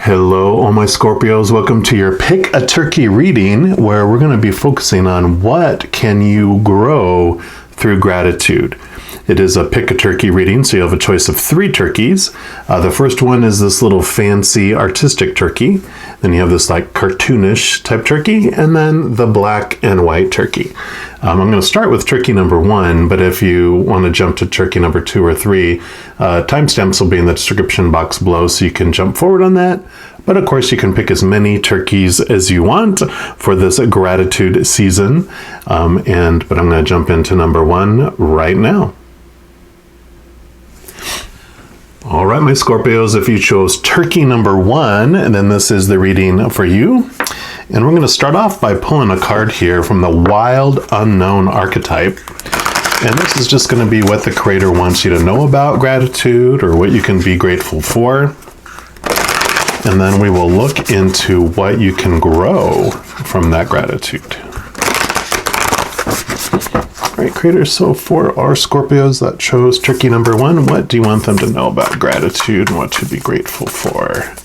Hello, all my Scorpios. Welcome to your Pick a Turkey reading, where we're going to be focusing on what can you grow through gratitude. It is a Pick a Turkey reading, so you have a choice of 3 turkeys. The first one is this little fancy artistic turkey. Then you have this like cartoonish type turkey, and then the black and white turkey. I'm going to start with turkey number 1, but if you want to jump to turkey number 2 or 3, timestamps will be in the description box below, so you can jump forward on that. But of course, you can pick as many turkeys as you want for this gratitude season. But I'm going to jump into number 1 right now. All right, my Scorpios, if you chose turkey number 1, and then this is the reading for you. And we're going to start off by pulling a card here from the Wild Unknown archetype. And this is just going to be what the Creator wants you to know about gratitude, or what you can be grateful for. And then we will look into what you can grow from that gratitude. All right, Creator, so for our Scorpios that chose turkey number 1, what do you want them to know about gratitude and what to be grateful for?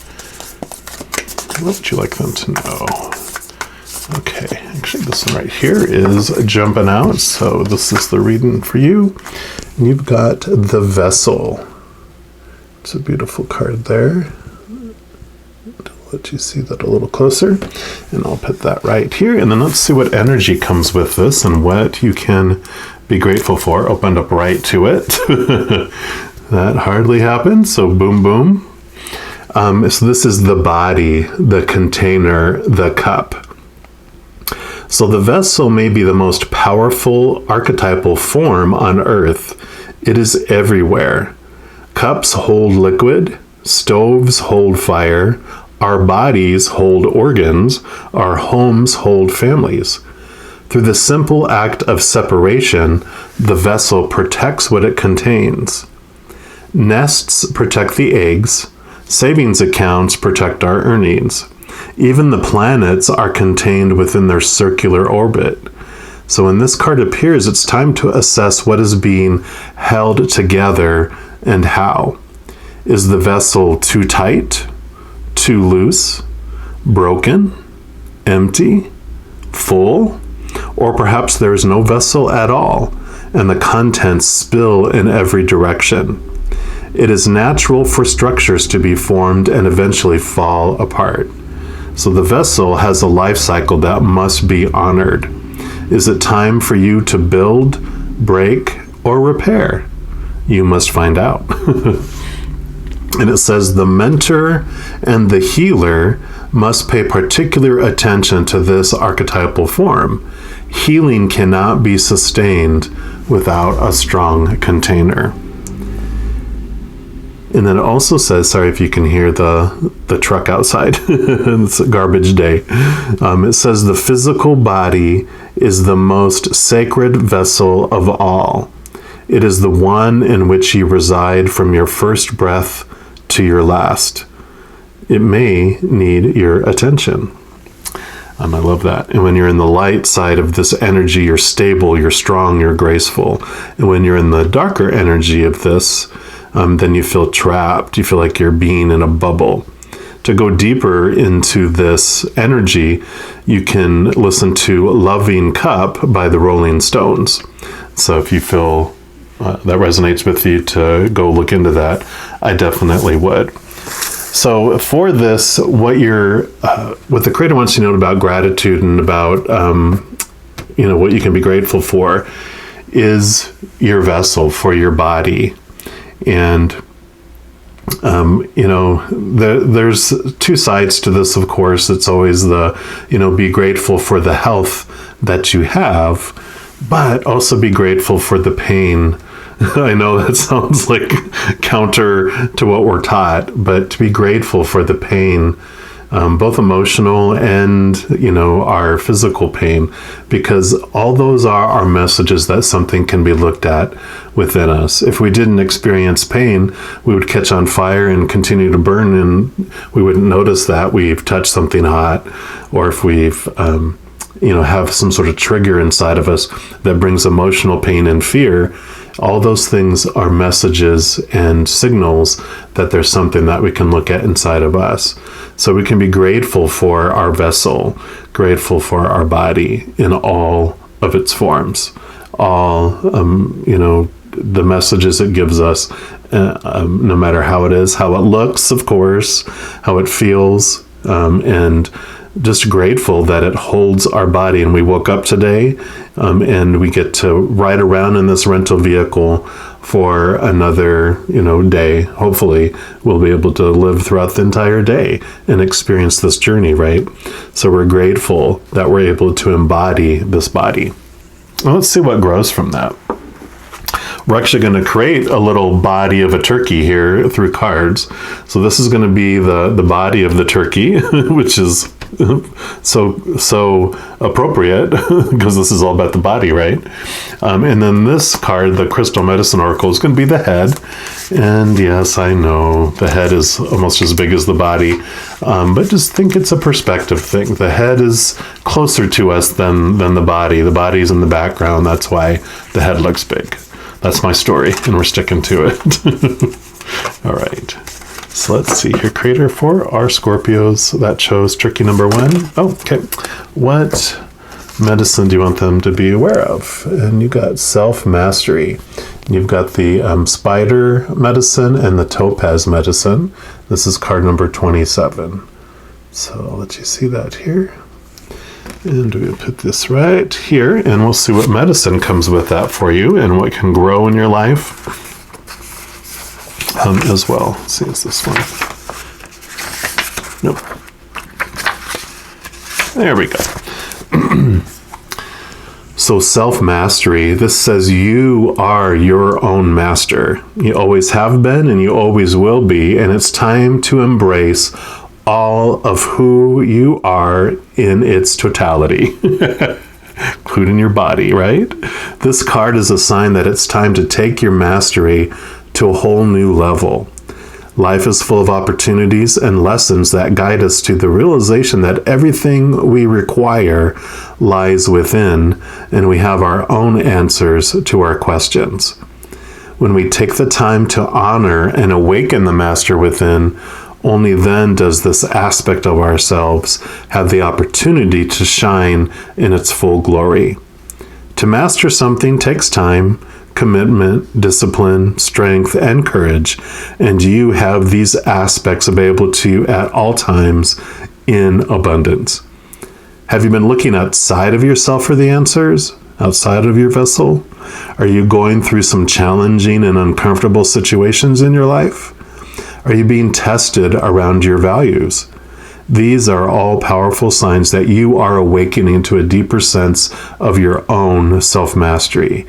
What would you like them to know? Okay, actually this one right here is jumping out, so this is the reading for you. And you've got the Vessel. It's a beautiful card there. I'll let you see that a little closer, and I'll put that right here. And then let's see what energy comes with this and what you can be grateful for. Opened up right to it. That hardly happened, so boom, boom. So this is the body, the container, the cup. So the vessel may be the most powerful archetypal form on Earth. It is everywhere. Cups hold liquid, stoves hold fire, our bodies hold organs, our homes hold families. Through the simple act of separation, the vessel protects what it contains. Nests protect the eggs, savings accounts protect our earnings. Even the planets are contained within their circular orbit. So when this card appears, it's time to assess what is being held together and how. Is the vessel too tight, too loose, broken, empty, full, or perhaps there is no vessel at all, and the contents spill in every direction? It is natural for structures to be formed and eventually fall apart. So the vessel has a life cycle that must be honored. Is it time for you to build, break, or repair? You must find out. And it says the mentor and the healer must pay particular attention to this archetypal form. Healing cannot be sustained without a strong container. And then it also says, sorry if you can hear the truck outside, it's a garbage day. It says the physical body is the most sacred vessel of all. It is the one in which you reside from your first breath to your last. It may need your attention. I love that. And when you're in the light side of this energy, you're stable, you're strong, you're graceful. And when you're in the darker energy of this, then you feel trapped. You feel like you're being in a bubble. To go deeper into this energy, you can listen to Loving Cup by the Rolling Stones. So if you feel that resonates with you to go look into that, I definitely would. So for this, what the Creator wants you to know about gratitude and about what you can be grateful for is your vessel, for your body. And there's 2 sides to this, of course. It's always be grateful for the health that you have, but also be grateful for the pain. I know that sounds like counter to what we're taught, but to be grateful for the pain, both emotional and, our physical pain, because all those are messages that something can be looked at within us. If we didn't experience pain, we would catch on fire and continue to burn, and we wouldn't notice that we've touched something hot, or if we've have some sort of trigger inside of us that brings emotional pain and fear, All those things are messages and signals that there's something that we can look at inside of us. So we can be grateful for our vessel, grateful for our body in all of its forms, all, the messages it gives us, no matter how it is, how it looks, of course, how it feels, and just grateful that it holds our body. And we woke up today and we get to ride around in this rental vehicle for another, day. Hopefully we'll be able to live throughout the entire day and experience this journey, right? So we're grateful that we're able to embody this body. Well, let's see what grows from that. We're actually going to create a little body of a turkey here through cards. So this is going to be the body of the turkey, which is so appropriate because this is all about the body, right? And then this card, the Crystal Medicine Oracle, is going to be the head. And yes, I know the head is almost as big as the body, but just think it's a perspective thing. The head is closer to us than the body. The body's in the background. That's why the head looks big. That's my story, and we're sticking to it. All right. So let's see here. Creator for our Scorpios that chose tricky number 1. Oh, okay. What medicine do you want them to be aware of? And you got self-mastery. You've got the spider medicine and the topaz medicine. This is card number 27. So I'll let you see that here. And we'll put this right here, and we'll see what medicine comes with that for you and what can grow in your life as well. Let's see, is this one? Nope. There we go. So self-mastery, this says you are your own master. You always have been and you always will be, and it's time to embrace all of who you are in its totality, including your body, right? This card is a sign that it's time to take your mastery to a whole new level. Life is full of opportunities and lessons that guide us to the realization that everything we require lies within, and we have our own answers to our questions. When we take the time to honor and awaken the master within, only then does this aspect of ourselves have the opportunity to shine in its full glory. To master something takes time, commitment, discipline, strength, and courage, and you have these aspects available to you at all times in abundance. Have you been looking outside of yourself for the answers? Outside of your vessel? Are you going through some challenging and uncomfortable situations in your life? Are you being tested around your values? These are all powerful signs that you are awakening to a deeper sense of your own self-mastery.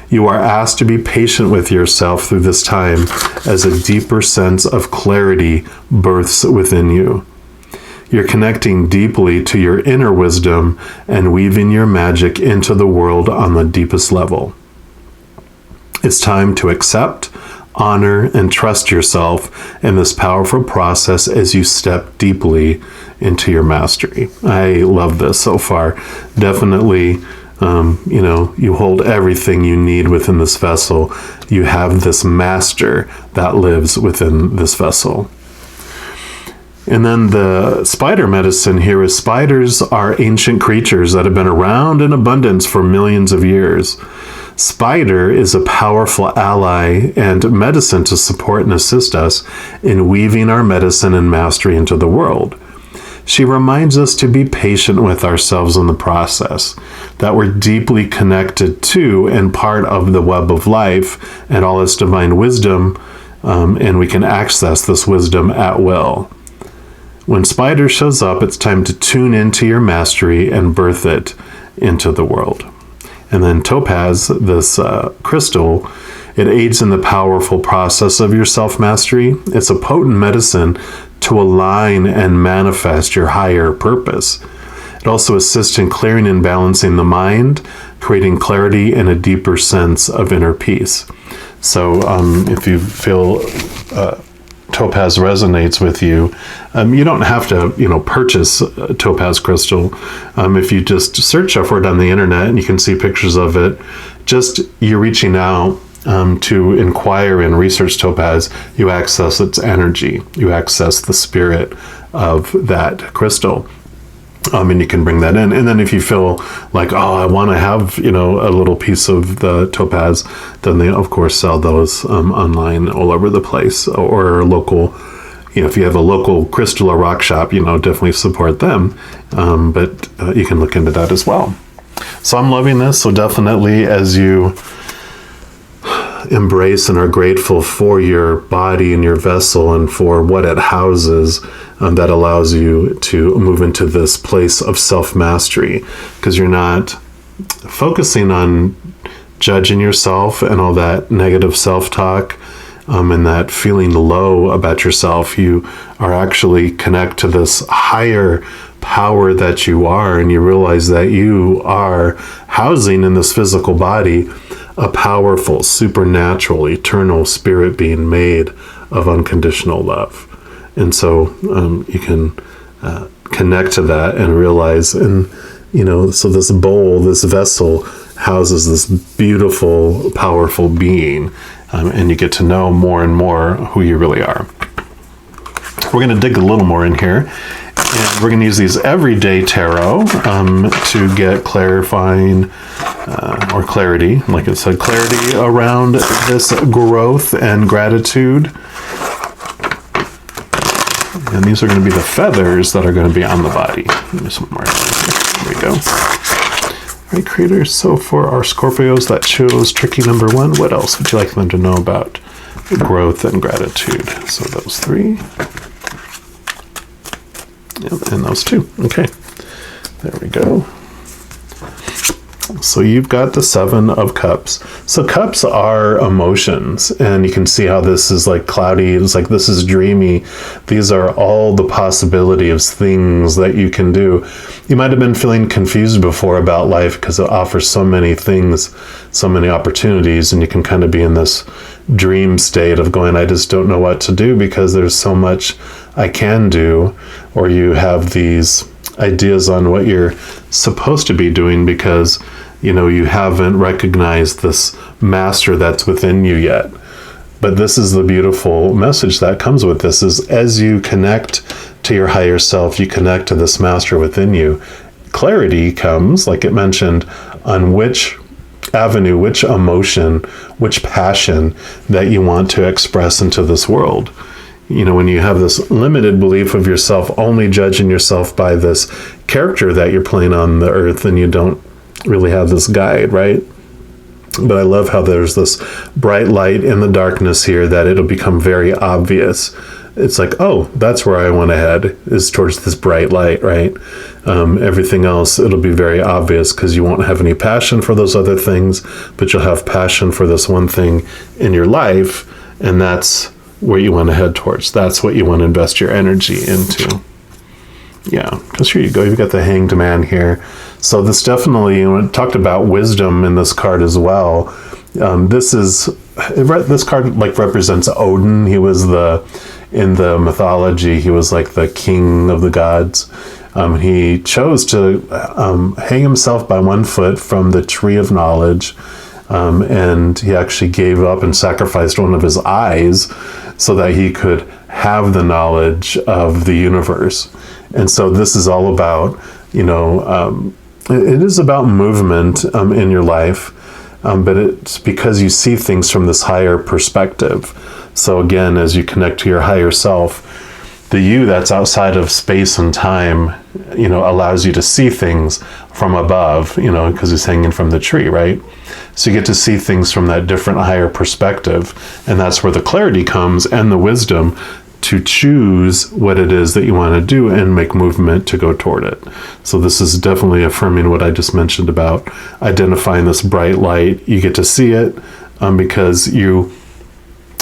You are asked to be patient with yourself through this time as a deeper sense of clarity births within you. You're connecting deeply to your inner wisdom and weaving your magic into the world on the deepest level. It's time to accept, honor, and trust yourself in this powerful process as you step deeply into your mastery. I love this so far. Definitely, you hold everything you need within this vessel. You have this master that lives within this vessel. And then the spider medicine here is spiders are ancient creatures that have been around in abundance for millions of years. Spider is a powerful ally and medicine to support and assist us in weaving our medicine and mastery into the world. She reminds us to be patient with ourselves in the process, that we're deeply connected to and part of the web of life and all its divine wisdom, and we can access this wisdom at will. When Spider shows up, it's time to tune into your mastery and birth it into the world. And then Topaz, this crystal, it aids in the powerful process of your self-mastery. It's a potent medicine to align and manifest your higher purpose. It also assists in clearing and balancing the mind, creating clarity and a deeper sense of inner peace. So if you feel Topaz resonates with you, you don't have to, purchase Topaz crystal. If you just search for it on the internet, and you can see pictures of it, just you're reaching out to inquire and research Topaz, you access its energy, you access the spirit of that crystal. And you can bring that in. And then if you feel like, oh, I want to have, a little piece of the Topaz, then they, of course, sell those online all over the place, or local. If you have a local crystal or rock shop, definitely support them. But you can look into that as well. So I'm loving this. So definitely, as you embrace and are grateful for your body and your vessel and for what it houses, that allows you to move into this place of self-mastery, because you're not focusing on judging yourself and all that negative self-talk, and that feeling low about yourself. You are actually connect to this higher power that you are, and you realize that you are housing in this physical body a powerful, supernatural, eternal spirit being made of unconditional love. And so you can connect to that and realize, and so this bowl, this vessel, houses this beautiful, powerful being, and you get to know more and more who you really are. We're going to dig a little more in here, and we're going to use these everyday tarot to get clarifying or clarity, like it said, clarity around this growth and gratitude. And these are going to be the feathers that are going to be on the body. Give me some more. There we go. All right, creators. So for our Scorpios that chose tricky number 1, what else would you like them to know about growth and gratitude? So those 3. Yep, and those 2. Okay. There we go. So you've got the 7 of Cups. So cups are emotions, and you can see how this is like cloudy. It's like this is dreamy. These are all the possibility of things that you can do. You might have been feeling confused before about life because it offers so many things, so many opportunities, and you can kind of be in this dream state of going, I just don't know what to do because there's so much I can do. Or you have these ideas on what you're supposed to be doing because you haven't recognized this master that's within you yet. But this is the beautiful message that comes with this, is as you connect to your higher self, you connect to this master within you. Clarity comes, like it mentioned, on which avenue, which emotion, which passion that you want to express into this world. When you have this limited belief of yourself, only judging yourself by this character that you're playing on the earth, and you don't really have this guide, right? But I love how there's this bright light in the darkness here that it'll become very obvious. It's like, oh, that's where I want to head, is towards this bright light, right? Everything else, it'll be very obvious because you won't have any passion for those other things, but you'll have passion for this one thing in your life, and that's where you want to head towards. That's what you want to invest your energy into. Yeah, because here you go. You've got the Hanged Man here. So this definitely, it talked about wisdom in this card as well. This card like represents Odin. He was in the mythology, he was like the king of the gods. He chose to hang himself by one foot from the tree of knowledge. And he actually gave up and sacrificed one of his eyes so that he could have the knowledge of the universe. And so this is all about, it is about movement in your life, but it's because you see things from this higher perspective. So again, as you connect to your higher self, the you that's outside of space and time, allows you to see things from above, because he's hanging from the tree, right? So you get to see things from that different higher perspective. And that's where the clarity comes and the wisdom to choose what it is that you want to do and make movement to go toward it. So this is definitely affirming what I just mentioned about identifying this bright light. You get to see it because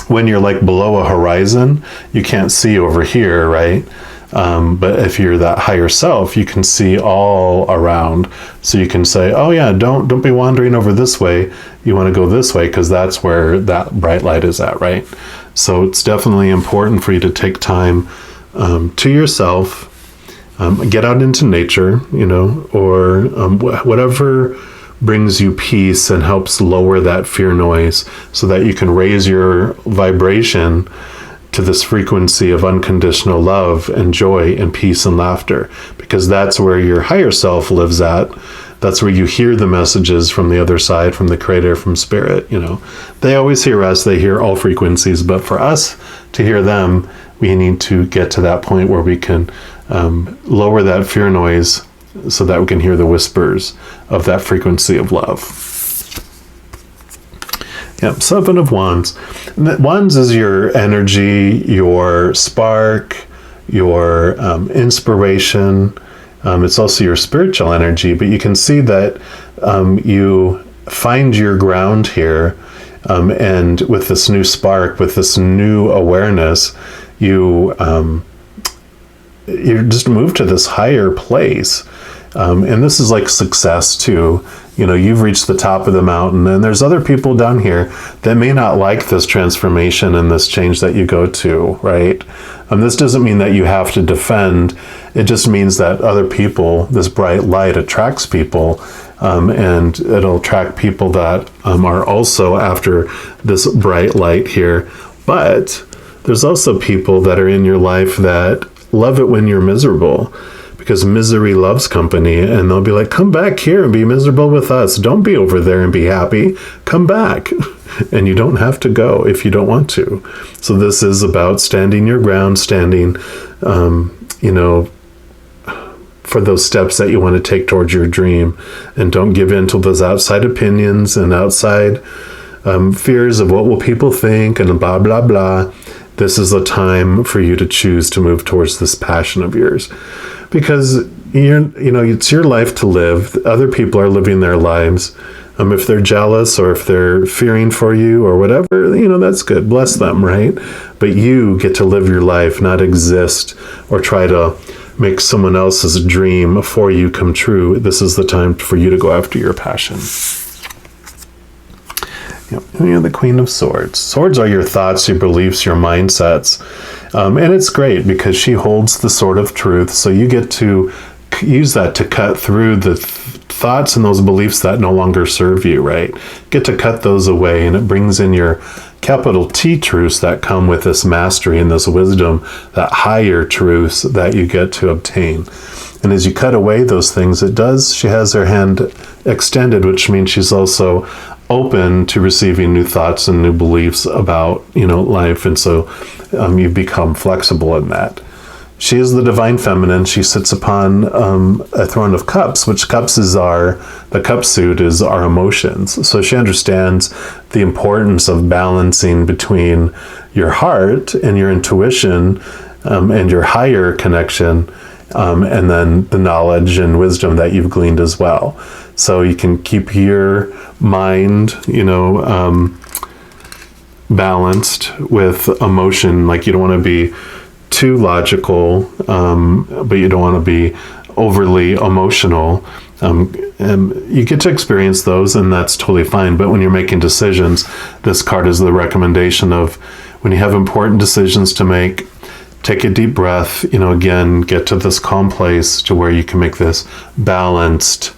when you're like below a horizon, you can't see over here, right? But if you're that higher self, you can see all around. So you can say, oh yeah, don't be wandering over this way. You want to go this way because that's where that bright light is at, right? So it's definitely important for you to take time to yourself, get out into nature, or whatever brings you peace and helps lower that fear noise so that you can raise your vibration to this frequency of unconditional love and joy and peace and laughter, because that's where your higher self lives at. That's where you hear the messages from the other side, from the creator, from spirit. They always hear us, they hear all frequencies, but for us to hear them, we need to get to that point where we can lower that fear noise so that we can hear the whispers of that frequency of love. Yep, Seven of Wands. Wands is your energy, your spark, your inspiration. It's also your spiritual energy, but you can see that you find your ground here, and with this new spark, with this new awareness, you just move to this higher place. And this is like success too. You've reached the top of the mountain, and there's other people down here that may not like this transformation and this change that you go to, right? This doesn't mean that you have to defend. It just means that other people, this bright light attracts people, and it'll attract people that are also after this bright light here. But there's also people that are in your life that love it when you're miserable, because misery loves company, and they'll be like, come back here and be miserable with us. Don't be over there and be happy. Come back. And you don't have to go if you don't want to. So this is about standing your ground, standing, for those steps that you want to take towards your dream. And don't give in to those outside opinions and outside fears of what will people think and blah, blah, blah. This is a time for you to choose to move towards this passion of yours. Because it's your life to live. Other people are living their lives. If they're jealous or if they're fearing for you or whatever, that's good. Bless them, right? But you get to live your life, not exist or try to make someone else's dream for you come true. This is the time for you to go after your passion. You're the Queen of Swords. Swords are your thoughts, your beliefs, your mindsets. And it's great because she holds the sword of truth. So you get to use that to cut through the thoughts and those beliefs that no longer serve you, right? Get to cut those away, and it brings in your capital T truths that come with this mastery and this wisdom, that higher truths that you get to obtain. And as you cut away those things, she has her hand extended, which means she's also open to receiving new thoughts and new beliefs about, life. And so you become flexible in that. She is the divine feminine. She sits upon a throne of cups, which cups is the cup suit is our emotions. So she understands the importance of balancing between your heart and your intuition and your higher connection, and then the knowledge and wisdom that you've gleaned as well. So you can keep your mind, balanced with emotion. Like, you don't want to be too logical, but you don't want to be overly emotional. And you get to experience those, and that's totally fine. But when you're making decisions, this card is the recommendation of when you have important decisions to make, take a deep breath, again, get to this calm place to where you can make this balanced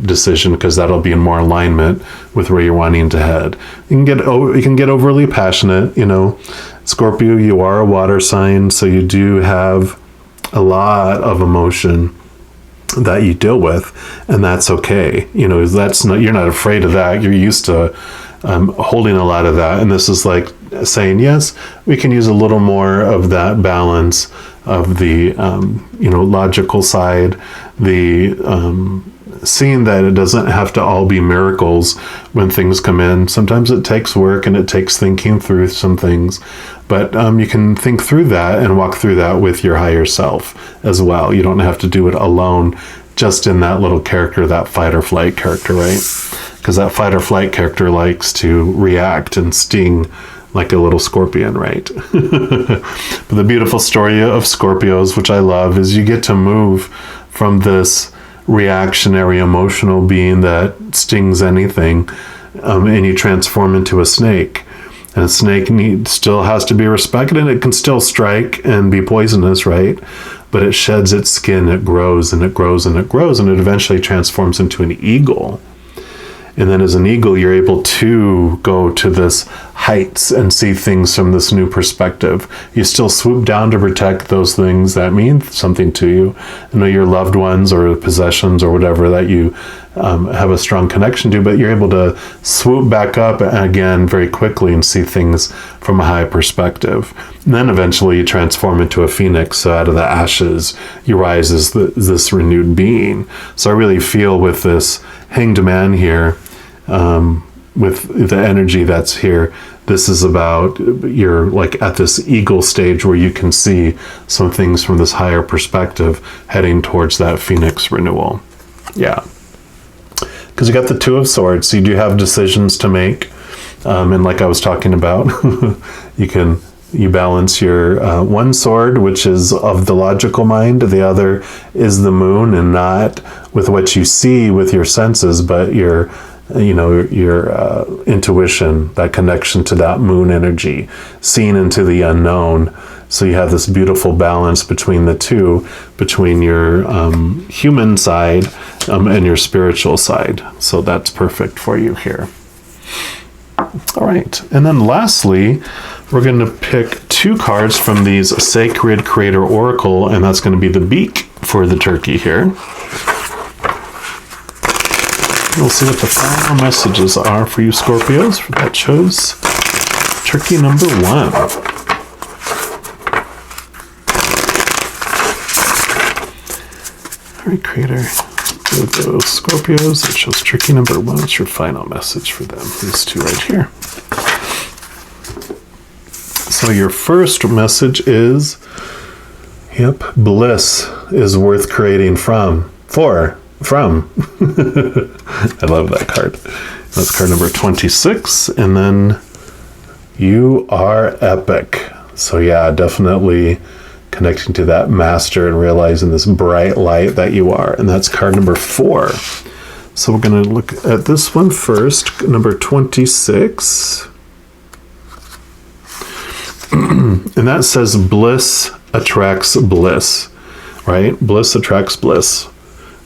decision, because that'll be in more alignment with where you're wanting to head. You can get overly passionate. Scorpio, you are a water sign, so you do have a lot of emotion that you deal with, and that's okay. You're not afraid of that. You're used to holding a lot of that, and this is like saying, yes, we can use a little more of that balance of the logical side, the seeing that it doesn't have to all be miracles when things come in. Sometimes it takes work and it takes thinking through some things, but you can think through that and walk through that with your higher self as well. You don't have to do it alone, just in that little character, that fight or flight character, right? Because that fight or flight character likes to react and sting like a little scorpion, right? But the beautiful story of Scorpios, which I love, is you get to move from this reactionary emotional being that stings anything, and you transform into a snake. And a snake still has to be respected, and it can still strike and be poisonous, right? But it sheds its skin, it grows and it grows and it grows, and it eventually transforms into an eagle. And then as an eagle, you're able to go to this heights and see things from this new perspective. You still swoop down to protect those things that mean something to you. You know, your loved ones or possessions or whatever that you have a strong connection to, but you're able to swoop back up again very quickly and see things from a high perspective. And then eventually you transform into a phoenix. So out of the ashes, you rise as this renewed being. So I really feel with this hanged man here, with the energy that's here, this is about you're like at this eagle stage where you can see some things from this higher perspective heading towards that phoenix renewal. Yeah. Because you got the Two of Swords, so you do have decisions to make. And like I was talking about, you balance your one sword, which is of the logical mind. The other is the moon, and not with what you see with your senses, but your intuition, that connection to that moon energy, seeing into the unknown. So you have this beautiful balance between the two, between your human side and your spiritual side. So that's perfect for you here. All right. And then lastly, we're going to pick 2 cards from these Sacred Creator Oracle, and that's going to be the beak for the turkey here. We'll see what the final messages are for you Scorpios that chose turkey number 1. All right, Creator. With those Scorpios that chose turkey number 1, what's your final message for them? These 2 right here. So your first message is, bliss is worth creating from. I love that card. That's card number 26. And then you are epic. So yeah, definitely connecting to that master and realizing this bright light that you are. And that's card number 4. So we're going to look at this one first, number 26. And that says bliss attracts bliss, right? Bliss attracts bliss.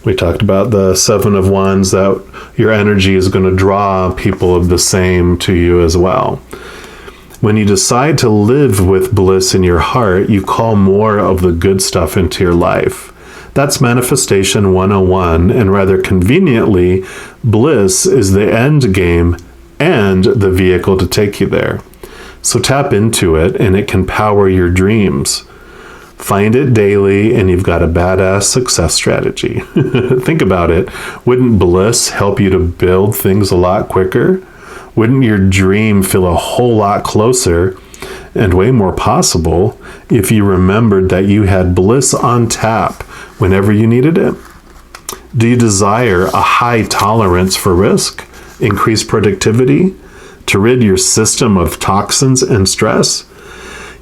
We talked about the 7 of Wands, that your energy is going to draw people of the same to you as well. When you decide to live with bliss in your heart, you call more of the good stuff into your life. That's Manifestation 101, and rather conveniently, bliss is the end game and the vehicle to take you there. So tap into it, and it can power your dreams. Find it daily, and you've got a badass success strategy. Think about it. Wouldn't bliss help you to build things a lot quicker? Wouldn't your dream feel a whole lot closer and way more possible if you remembered that you had bliss on tap whenever you needed it? Do you desire a high tolerance for risk, increased productivity, to rid your system of toxins and stress?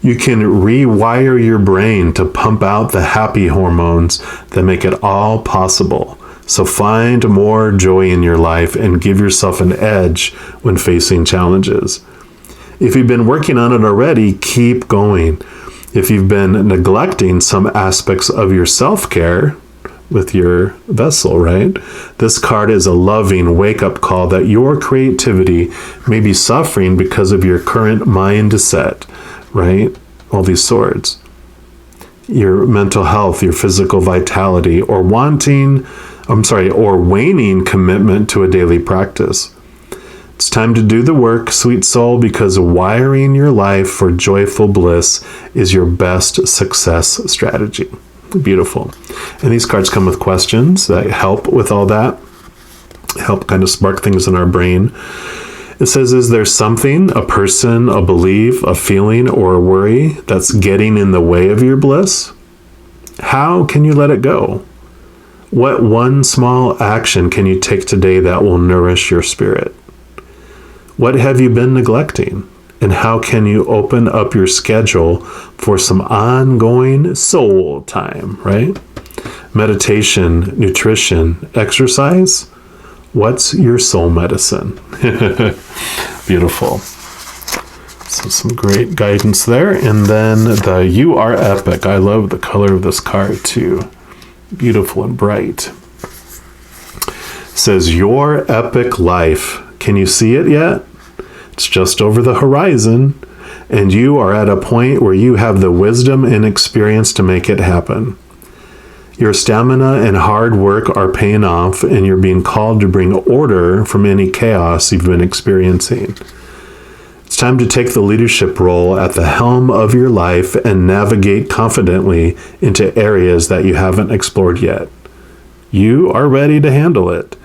You can rewire your brain to pump out the happy hormones that make it all possible. So find more joy in your life and give yourself an edge when facing challenges. If you've been working on it already, keep going. If you've been neglecting some aspects of your self-care with your vessel, right? This card is a loving wake-up call that your creativity may be suffering because of your current mindset, right? All these swords. Your mental health, your physical vitality, or waning commitment to a daily practice. It's time to do the work, sweet soul, because wiring your life for joyful bliss is your best success strategy. Beautiful. And these cards come with questions that help with all that, help kind of spark things in our brain. It says, is there something, a person, a belief, a feeling, or a worry that's getting in the way of your bliss? How can you let it go? What one small action can you take today that will nourish your spirit? What have you been neglecting? And how can you open up your schedule for some ongoing soul time, right? Meditation, nutrition, exercise. What's your soul medicine? Beautiful. So some great guidance there. And then the You Are Epic. I love the color of this card too. Beautiful and bright. says, your epic life. Can you see it yet? It's just over the horizon, and you are at a point where you have the wisdom and experience to make it happen. Your stamina and hard work are paying off, and you're being called to bring order from any chaos you've been experiencing. It's time to take the leadership role at the helm of your life and navigate confidently into areas that you haven't explored yet. You are ready to handle it.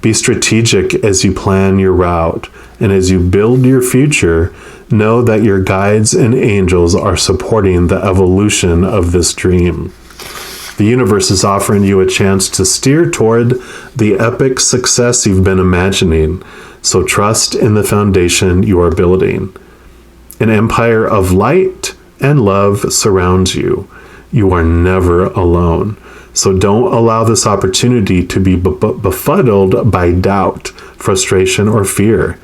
Be strategic as you plan your route, and as you build your future, know that your guides and angels are supporting the evolution of this dream. The universe is offering you a chance to steer toward the epic success you've been imagining, so trust in the foundation you are building. An empire of light and love surrounds you. You are never alone. So don't allow this opportunity to be befuddled by doubt, frustration, or fear.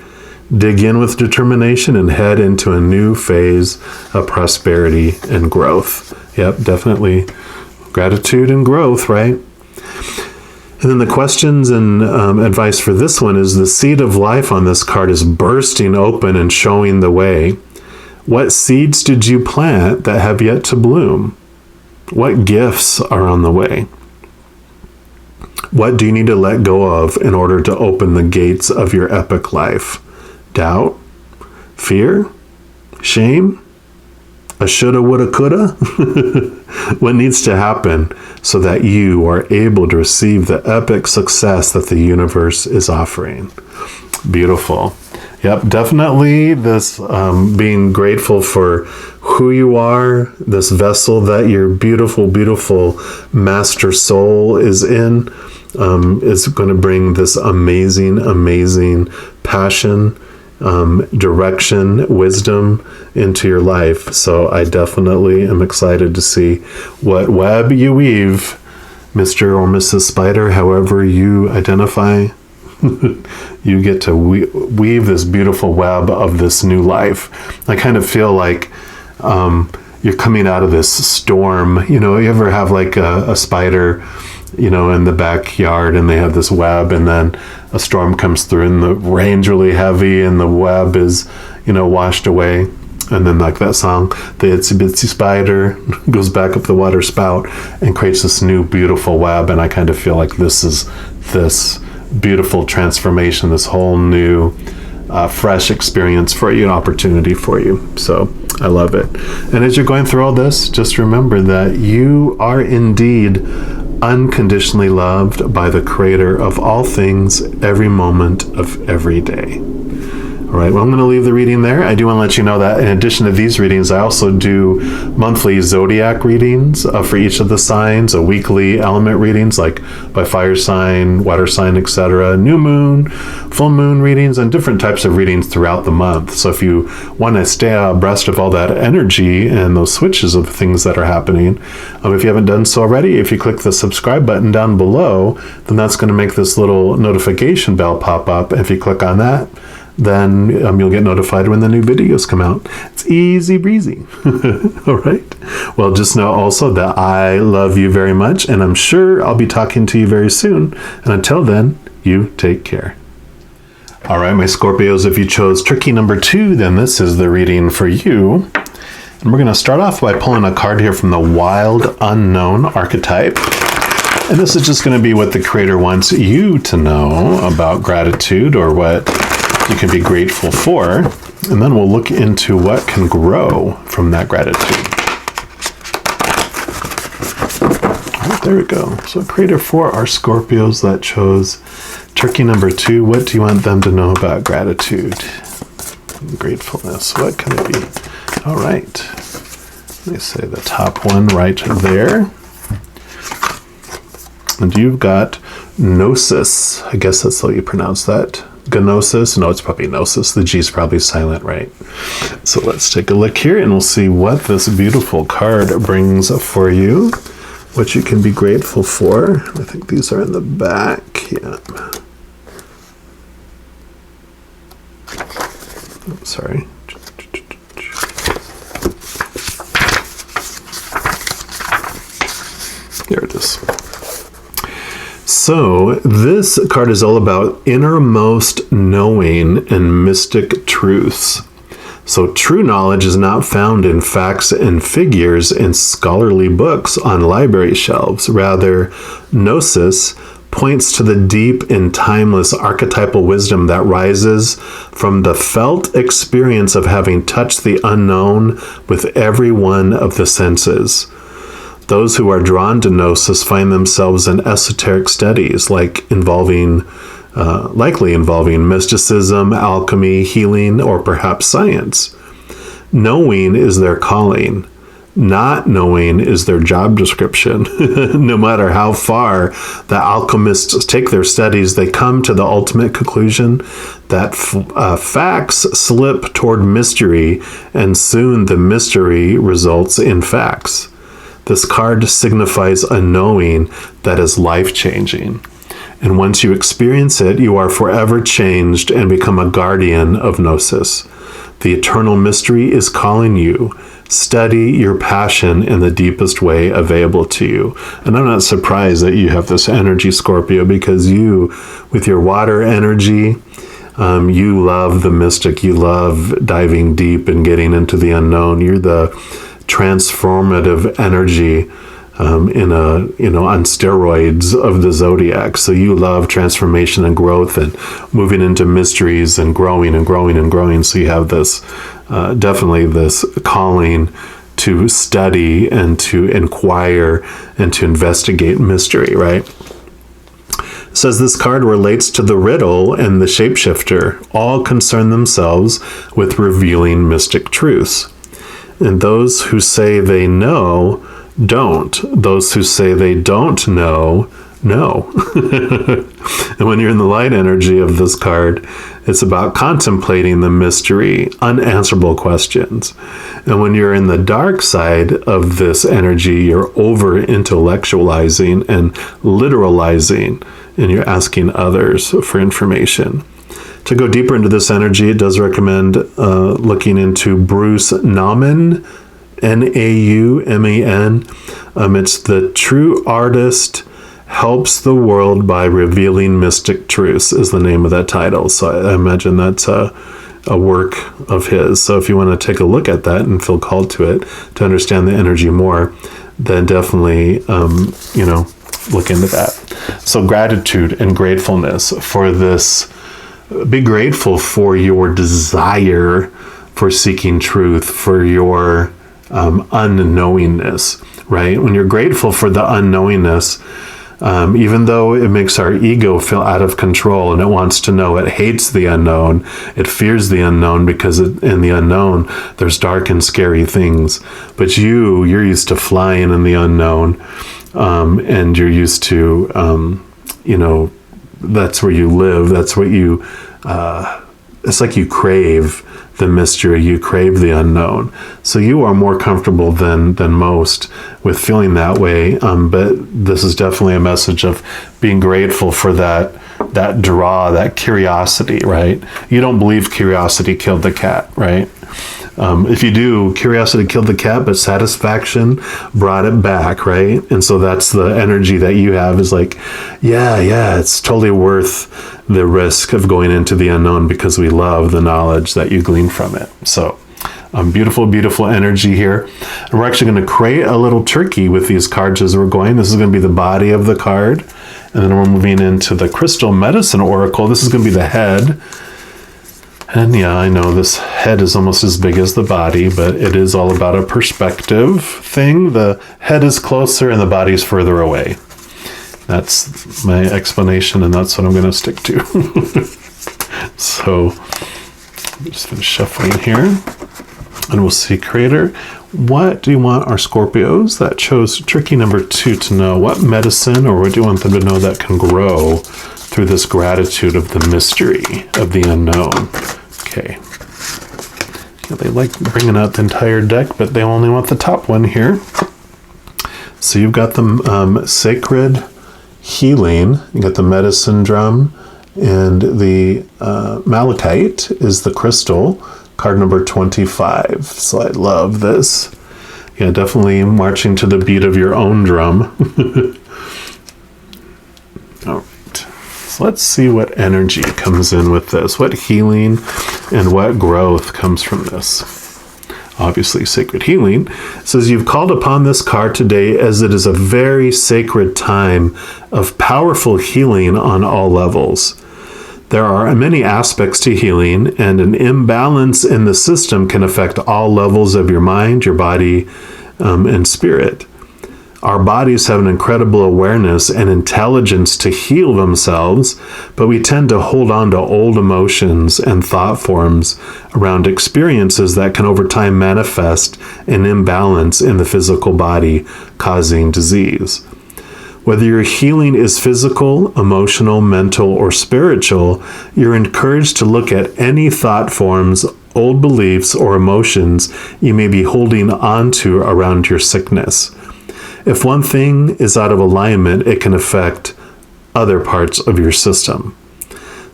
Dig in with determination and head into a new phase of prosperity and growth. Yep, definitely gratitude and growth, right? And then the questions and advice for this one is the seed of life on this card is bursting open and showing the way. What seeds did you plant that have yet to bloom? What gifts are on the way? What do you need to let go of in order to open the gates of your epic life? Doubt? Fear? Shame? A shoulda, woulda, coulda? What needs to happen so that you are able to receive the epic success that the universe is offering? Beautiful. Yep, definitely this being grateful for who you are, this vessel that your beautiful, beautiful master soul is in, is going to bring this amazing, amazing passion, direction, wisdom into your life. So I definitely am excited to see what web you weave, Mr. or Mrs. Spider, however you identify. You get to weave this beautiful web of this new life. I kind of feel like you're coming out of this storm. You know, you ever have like a spider, you know, in the backyard, and they have this web, and then a storm comes through and the rain's really heavy and the web is, you know, washed away. And then like that song, the Itsy Bitsy Spider goes back up the water spout and creates this new beautiful web. And I kind of feel like this is this beautiful transformation, this whole new fresh experience for you, an opportunity for you. So I love it. And as you're going through all this, just remember that you are indeed unconditionally loved by the Creator of all things, every moment of every day. All right, well, I'm going to leave the reading there. I do want to let you know that in addition to these readings, I also do monthly zodiac readings for each of the signs, weekly element readings like by fire sign, water sign, etc., new moon, full moon readings, and different types of readings throughout the month. So if you want to stay abreast of all that energy and those switches of things that are happening, if you haven't done so already, if you click the subscribe button down below, then that's going to make this little notification bell pop up. If you click on that, then you'll get notified when the new videos come out. It's easy breezy. All right. Well, just know also that I love you very much, and I'm sure I'll be talking to you very soon. And until then, you take care. All right, my Scorpios, if you chose tricky number 2, then this is the reading for you. And we're going to start off by pulling a card here from the Wild Unknown archetype. And this is just going to be what the Creator wants you to know about gratitude, or what you can be grateful for, and then we'll look into what can grow from that gratitude. All right, there we go. So Creator for our Scorpios that chose turkey number 2, what do you want them to know about gratitude? Gratefulness, what can it be? All right, let me say the top one right there. And you've got Gnosis. I guess that's how you pronounce that. Gnosis? No, it's probably Gnosis. The G is probably silent, right? So let's take a look here and we'll see what this beautiful card brings for you, what you can be grateful for. I think these are in the back. Yeah. Oh, sorry. Here it is. So this card is all about innermost knowing and mystic truths. So true knowledge is not found in facts and figures in scholarly books on library shelves. Rather, gnosis points to the deep and timeless archetypal wisdom that rises from the felt experience of having touched the unknown with every one of the senses. Those who are drawn to gnosis find themselves in esoteric studies, likely involving mysticism, alchemy, healing, or perhaps science. Knowing is their calling. Not knowing is their job description. No matter how far the alchemists take their studies, they come to the ultimate conclusion that facts slip toward mystery, and soon the mystery results in facts. This card signifies a knowing that is life-changing. And once you experience it, you are forever changed and become a guardian of gnosis. The eternal mystery is calling you. Study your passion in the deepest way available to you. And I'm not surprised that you have this energy, Scorpio, because you, with your water energy, you love the mystic. You love diving deep and getting into the unknown. You're the transformative energy on steroids of the zodiac. So you love transformation and growth and moving into mysteries and growing and growing and growing. So you have this definitely this calling to study and to inquire and to investigate mystery, right? It says this card relates to the riddle and the shapeshifter. All concern themselves with revealing mystic truths. And those who say they know don't. Those who say they don't know. And when you're in the light energy of this card, it's about contemplating the mystery, unanswerable questions. And when you're in the dark side of this energy, you're over intellectualizing and literalizing, and you're asking others for information. To go deeper into this energy, it does recommend looking into Bruce Nauman, Nauman. It's the true artist helps the world by revealing mystic truths is the name of that title. So I imagine that's a work of his. So if you want to take a look at that and feel called to it to understand the energy more, then definitely, look into that. So gratitude and gratefulness for this. Be grateful for your desire for seeking truth, for your unknowingness, right? When you're grateful for the unknowingness, even though it makes our ego feel out of control and it wants to know, it hates the unknown, it fears the unknown because in the unknown, there's dark and scary things. But you're used to flying in the unknown, and you're used to, that's where you live. That's what you, it's like you crave the mystery, you crave the unknown. So you are more comfortable than most with feeling that way. But this is definitely a message of being grateful for that draw, that curiosity, right? You don't believe curiosity killed the cat, right? If you do, curiosity killed the cat, but satisfaction brought it back, right? And so that's the energy that you have is like, yeah, it's totally worth the risk of going into the unknown because we love the knowledge that you glean from it. So beautiful, beautiful energy here. And we're actually going to create a little turkey with these cards as we're going. This is going to be the body of the card. And then we're moving into the Crystal Medicine Oracle. This is going to be the head. And yeah, I know this head is almost as big as the body, but it is all about a perspective thing. The head is closer and the body is further away. That's my explanation, and that's what I'm going to stick to. So I'm just finish shuffling here. And we'll see, Creator, what do you want our Scorpios that chose tricky number 2 to know? What medicine or what do you want them to know that can grow through this gratitude of the mystery of the unknown? Okay. Yeah, they like bringing out the entire deck, but they only want the top one here. So you've got the sacred healing, you got the medicine drum, and the malachite is the crystal, card number 25. So I love this. Yeah, definitely marching to the beat of your own drum. All So let's see what energy comes in with this, what healing and what growth comes from this. Obviously, sacred healing. It says, you've called upon this card today as it is a very sacred time of powerful healing on all levels. There are many aspects to healing, and an imbalance in the system can affect all levels of your mind, your body, and spirit. Our bodies have an incredible awareness and intelligence to heal themselves, but we tend to hold on to old emotions and thought forms around experiences that can over time manifest an imbalance in the physical body, causing disease. Whether your healing is physical, emotional, mental, or spiritual, you're encouraged to look at any thought forms, old beliefs, or emotions you may be holding on to around your sickness. If one thing is out of alignment, it can affect other parts of your system.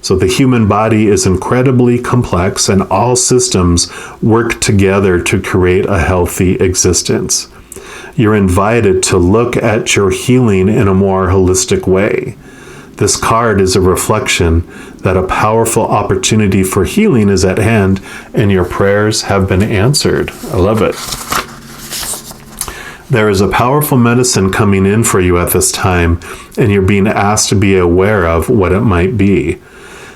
So the human body is incredibly complex, and all systems work together to create a healthy existence. You're invited to look at your healing in a more holistic way. This card is a reflection that a powerful opportunity for healing is at hand, and your prayers have been answered. I love it. There is a powerful medicine coming in for you at this time, and you're being asked to be aware of what it might be.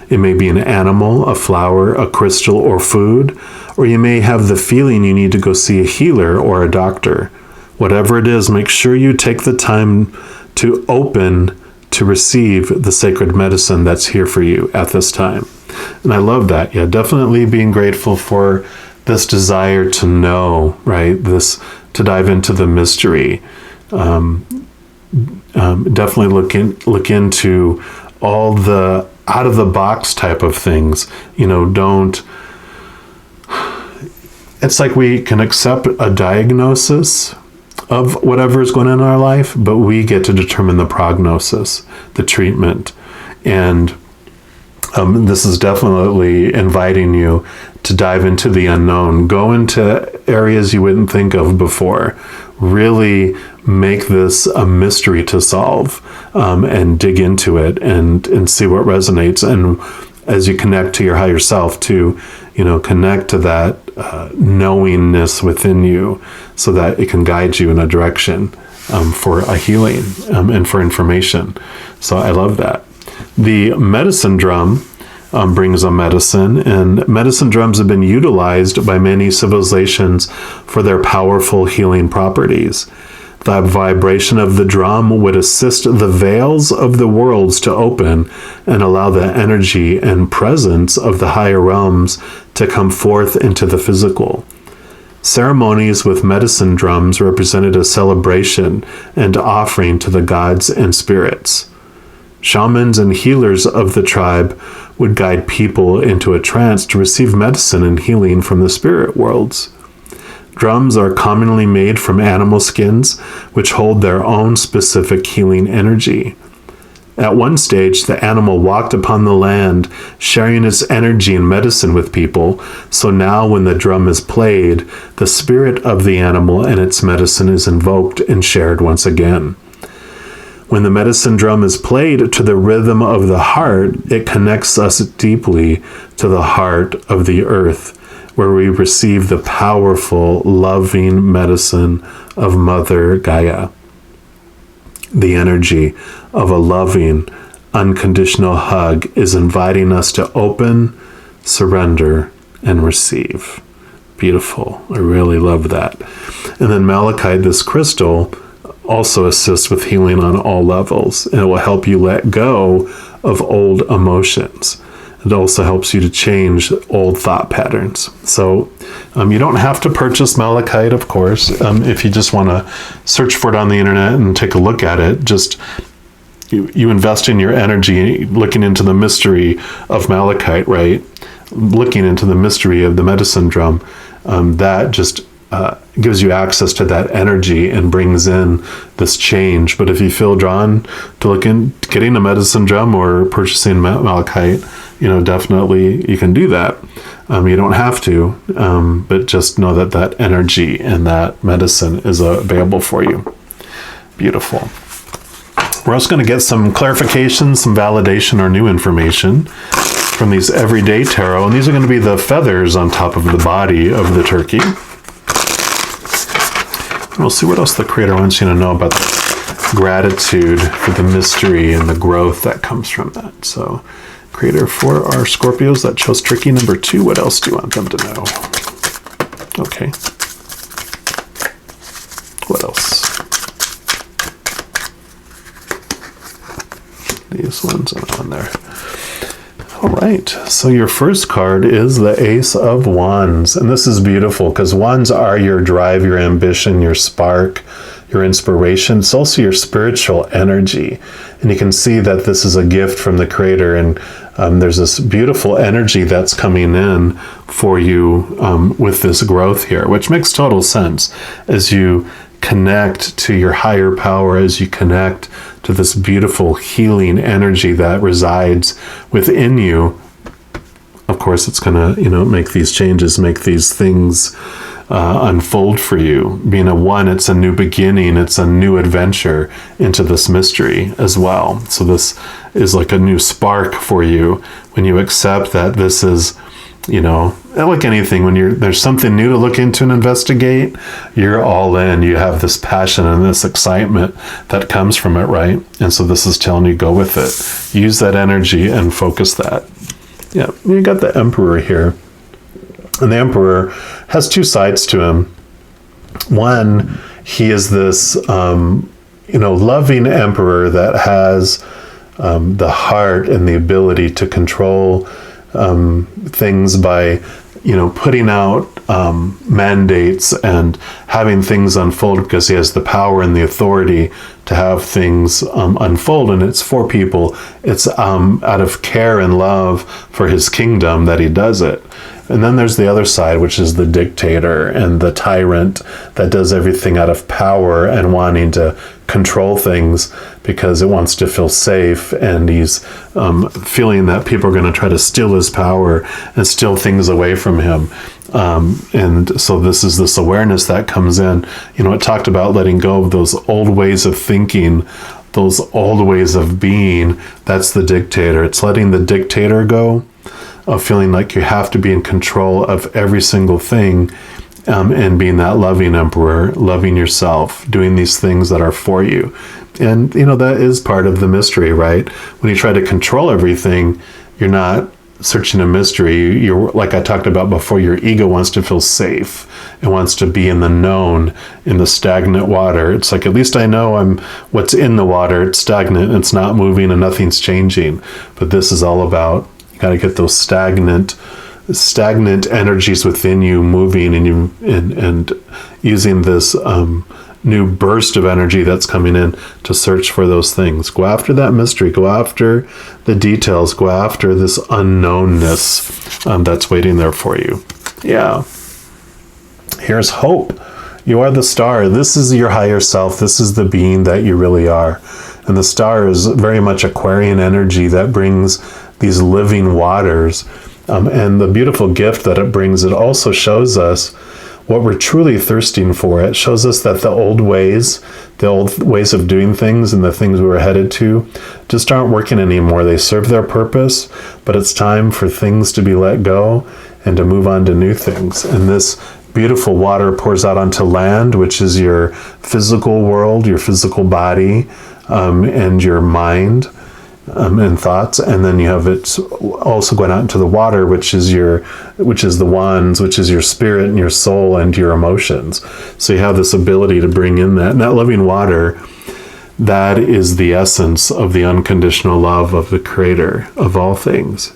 It may be an animal, a flower, a crystal, or food, or you may have the feeling you need to go see a healer or a doctor. Whatever it is, make sure you take the time to open to receive the sacred medicine that's here for you at this time. And I love that. Yeah, definitely being grateful for this desire to know, right? This to dive into the mystery. Definitely look into all the out of the box type of things. It's like we can accept a diagnosis of whatever is going on in our life, but we get to determine the prognosis, the treatment. And this is definitely inviting you to dive into the unknown, go into areas you wouldn't think of before, really make this a mystery to solve, and dig into it and see what resonates. And as you connect to your higher self, to connect to that knowingness within you, so that it can guide you in a direction for a healing and for information. So I love that. The medicine drum brings a medicine, and medicine drums have been utilized by many civilizations for their powerful healing properties. The vibration of the drum would assist the veils of the worlds to open and allow the energy and presence of the higher realms to come forth into the physical. Ceremonies with medicine drums represented a celebration and offering to the gods and spirits. Shamans and healers of the tribe would guide people into a trance to receive medicine and healing from the spirit worlds. Drums are commonly made from animal skins, which hold their own specific healing energy. At one stage, the animal walked upon the land, sharing its energy and medicine with people, so now when the drum is played, the spirit of the animal and its medicine is invoked and shared once again. When the medicine drum is played to the rhythm of the heart, it connects us deeply to the heart of the earth, where we receive the powerful, loving medicine of Mother Gaia. The energy of a loving, unconditional hug is inviting us to open, surrender, and receive. Beautiful. I really love that. And then malachite, this crystal, also assists with healing on all levels, and it will help you let go of old emotions. It also helps you to change old thought patterns. So you don't have to purchase malachite, of course. If you just want to search for it on the internet and take a look at it, just you invest in your energy looking into the mystery of malachite, right? Looking into the mystery of the medicine drum, that just gives you access to that energy and brings in this change. But if you feel drawn to look in getting a medicine drum or purchasing malachite, definitely you can do that. You don't have to, but just know that that energy and that medicine is available for you. Beautiful. We're also going to get some clarification, some validation, or new information from these everyday tarot. And these are going to be the feathers on top of the body of the turkey. And we'll see what else the Creator wants you to know about the gratitude for the mystery and the growth that comes from that. So, Creator, for our Scorpios that chose tricky number 2, what else do you want them to know? Okay. What else? These ones on there. All right, so your first card is the Ace of Wands. And this is beautiful because wands are your drive, your ambition, your spark, your inspiration. It's also your spiritual energy. And you can see that this is a gift from the Creator. And there's this beautiful energy that's coming in for you with this growth here, which makes total sense as you connect to your higher power, as you connect to this beautiful healing energy that resides within you. Of course, it's going to, make these changes, make these things unfold for you. Being a 1, it's a new beginning. It's a new adventure into this mystery as well. So this is like a new spark for you when you accept that this is, like anything, when there's something new to look into and investigate, you're all in. You have this passion and this excitement that comes from it, right? And so this is telling you, go with it. Use that energy and focus that. Yeah, you got the Emperor here. And the Emperor has 2 sides to him. One, he is this, loving Emperor that has the heart and the ability to control things by, putting out mandates and having things unfold because he has the power and the authority to have things unfold. And it's for people. It's out of care and love for his kingdom that he does it. And then there's the other side, which is the dictator and the tyrant that does everything out of power and wanting to control things because it wants to feel safe, and he's feeling that people are going to try to steal his power and steal things away from him. And so this awareness that comes in. It talked about letting go of those old ways of thinking, those old ways of being. That's the dictator. It's letting the dictator go, of feeling like you have to be in control of every single thing, and being that loving Emperor, loving yourself, doing these things that are for you. And, that is part of the mystery, right? When you try to control everything, you're not searching a mystery. You're, like I talked about before, your ego wants to feel safe. It wants to be in the known, in the stagnant water. It's like, at least I know I'm what's in the water. It's stagnant, it's not moving, and nothing's changing. But this is all about, you got to get those stagnant energies within you moving, and using this new burst of energy that's coming in to search for those things. Go after that mystery. Go after the details. Go after this unknownness that's waiting there for you. Yeah. Here's hope. You are the star. This is your higher self. This is the being that you really are. And the star is very much Aquarian energy that brings these living waters. And the beautiful gift that it brings, it also shows us what we're truly thirsting for. It shows us that the old ways of doing things and the things we were headed to just aren't working anymore. They serve their purpose, but it's time for things to be let go and to move on to new things. And this beautiful water pours out onto land, which is your physical world, your physical body, and your mind. And thoughts, and then you have it also going out into the water, which is the wands, which is your spirit and your soul and your emotions. So you have this ability to bring in that. And that living water, that is the essence of the unconditional love of the Creator of all things.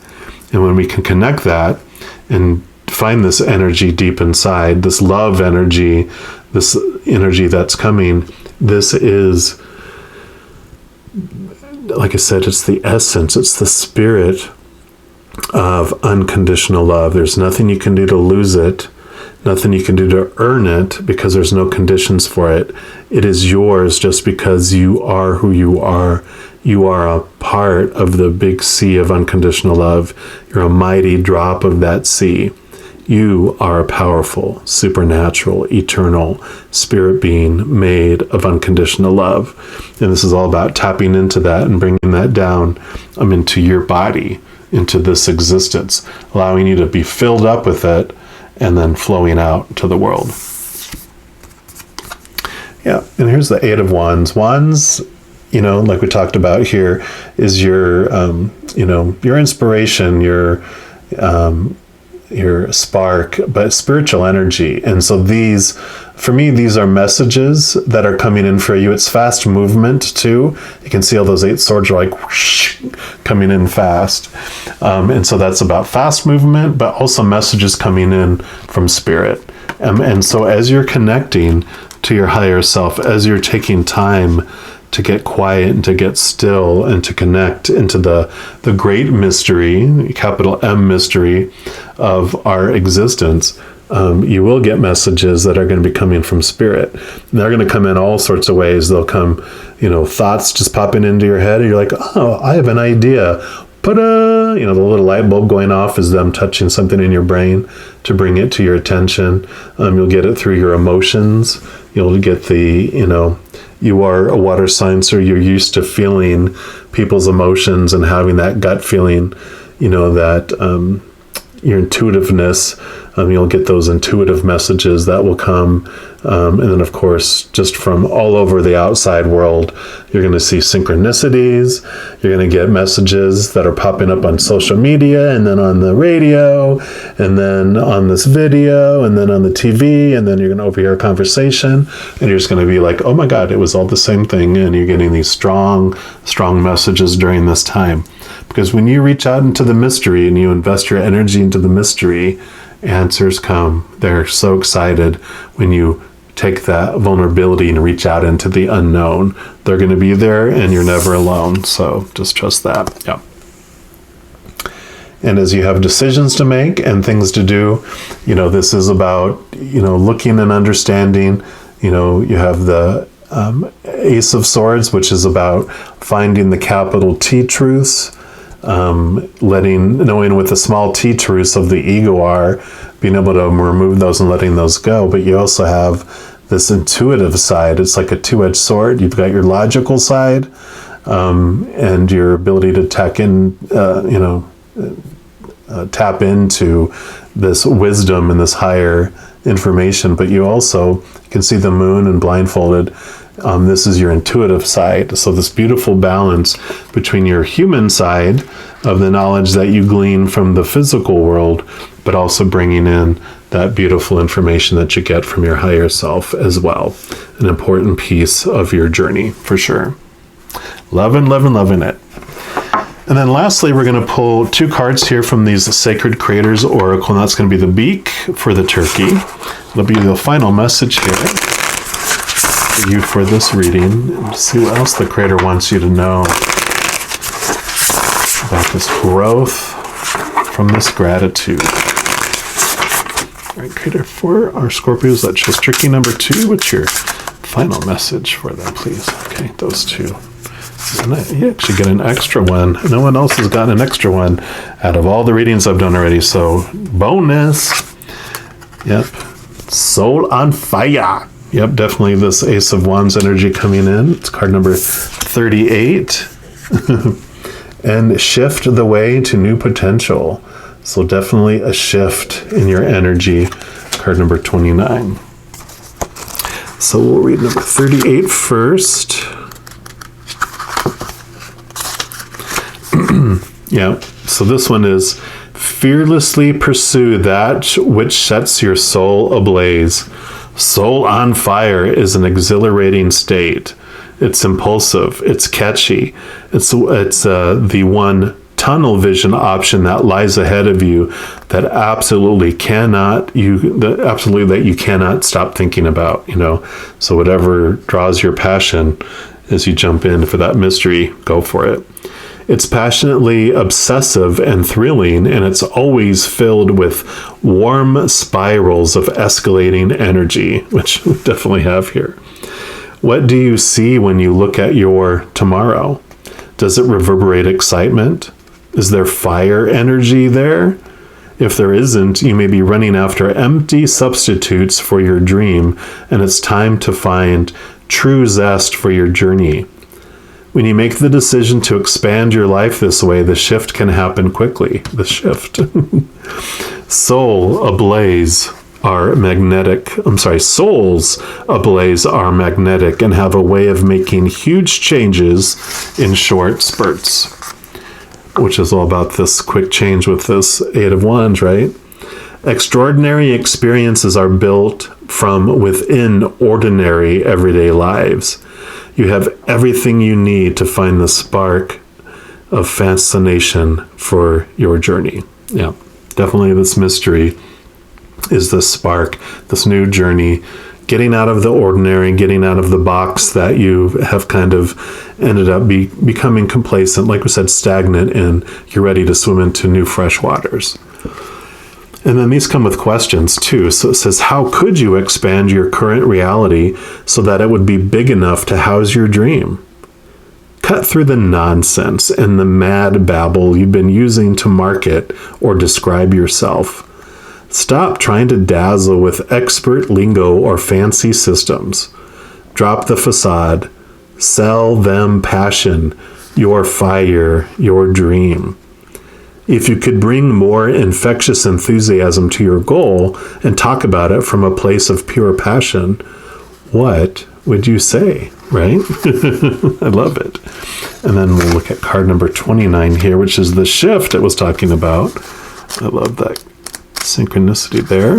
And when we can connect that and find this energy deep inside, this love energy, this energy that's coming, this is, like I said, it's the essence, it's the spirit of unconditional love. There's nothing you can do to lose it, nothing you can do to earn it, because there's no conditions for it. It is yours just because you are who you are. You are a part of the big sea of unconditional love. You're a mighty drop of that sea. You are a powerful, supernatural, eternal spirit being made of unconditional love. And this is all about tapping into that and bringing that down into your body, into this existence, allowing you to be filled up with it and then flowing out to the world. Yeah, and here's the Eight of Wands. Wands, like we talked about here, is your, your inspiration, your spark, but spiritual energy. And so for me, these are messages that are coming in for you. It's fast movement too. You can see all those 8 swords are like whoosh, coming in fast. And so that's about fast movement, but also messages coming in from spirit. And so as you're connecting to your higher self, as you're taking time to get quiet and to get still and to connect into the great mystery, capital M mystery of our existence, you will get messages that are going to be coming from spirit. And they're going to come in all sorts of ways. They'll come, thoughts just popping into your head, and you're like, oh, I have an idea. The little light bulb going off is them touching something in your brain to bring it to your attention. You'll get it through your emotions. You'll get you are a water sign, so you're used to feeling people's emotions and having that gut feeling, that your intuitiveness, you'll get those intuitive messages that will come. And then, of course, just from all over the outside world, you're going to see synchronicities. You're going to get messages that are popping up on social media, and then on the radio, and then on this video, and then on the TV, and then you're going to overhear a conversation, and you're just going to be like, oh my God, it was all the same thing. And you're getting these strong, strong messages during this time. Because when you reach out into the mystery and you invest your energy into the mystery, answers come. They're so excited when you take that vulnerability and reach out into the unknown. They're going to be there, and you're never alone. So just trust that. Yeah. And as you have decisions to make and things to do, this is about, looking and understanding. You have the Ace of Swords, which is about finding the capital T truths, knowing what the small t truths of the ego are, being able to remove those and letting those go. But you also have this intuitive side. It's like a two-edged sword. You've got your logical side, and your ability to tap into this wisdom and this higher information. But you also can see the moon and blindfolded. This is your intuitive side. So this beautiful balance between your human side of the knowledge that you glean from the physical world, but also bringing in that beautiful information that you get from your higher self as well. An important piece of your journey for sure. Loving it. And then lastly, we're going to pull 2 cards here from these Sacred Creators Oracle, and that's going to be the beak for the turkey. It'll be the final message here for you for this reading, and see what else the Creator wants you to know about this growth from this gratitude. All right, Creator, for our Scorpios that chose turkey number 2, what's your final message for them, please? Okay, those 2. And you actually get an extra one. No one else has gotten an extra one out of all the readings I've done already. So bonus. Yep. Soul on fire. Yep, definitely this Ace of Wands energy coming in. It's card number 38. And shift the way to new potential. So definitely a shift in your energy. Card number 29. So we'll read number 38 first. Yeah, so this one is fearlessly pursue that which sets your soul ablaze. Soul on fire is an exhilarating state. It's impulsive. It's catchy. It's the one tunnel vision option that lies ahead of you that absolutely that you cannot stop thinking about. So whatever draws your passion as you jump in for that mystery, go for it. It's passionately obsessive and thrilling, and it's always filled with warm spirals of escalating energy, which we definitely have here. What do you see when you look at your tomorrow? Does it reverberate excitement? Is there fire energy there? If there isn't, you may be running after empty substitutes for your dream, and it's time to find true zest for your journey. When you make the decision to expand your life this way, the shift can happen quickly. The shift. Souls ablaze are magnetic and have a way of making huge changes in short spurts, which is all about this quick change with this Eight of Wands, right? Extraordinary experiences are built from within ordinary everyday lives. You have everything you need to find the spark of fascination for your journey. Yeah, definitely this mystery is this spark, this new journey, getting out of the ordinary, getting out of the box that you have kind of ended up becoming complacent, like we said, stagnant, and you're ready to swim into new fresh waters. And then these come with questions too. So it says, how could you expand your current reality so that it would be big enough to house your dream? Cut through the nonsense and the mad babble you've been using to market or describe yourself. Stop trying to dazzle with expert lingo or fancy systems. Drop the facade. Sell them passion, your fire, your dream. If you could bring more infectious enthusiasm to your goal and talk about it from a place of pure passion, what would you say, right? I love it. And then we'll look at card number 29 here, which is the shift it was talking about. I love that synchronicity there.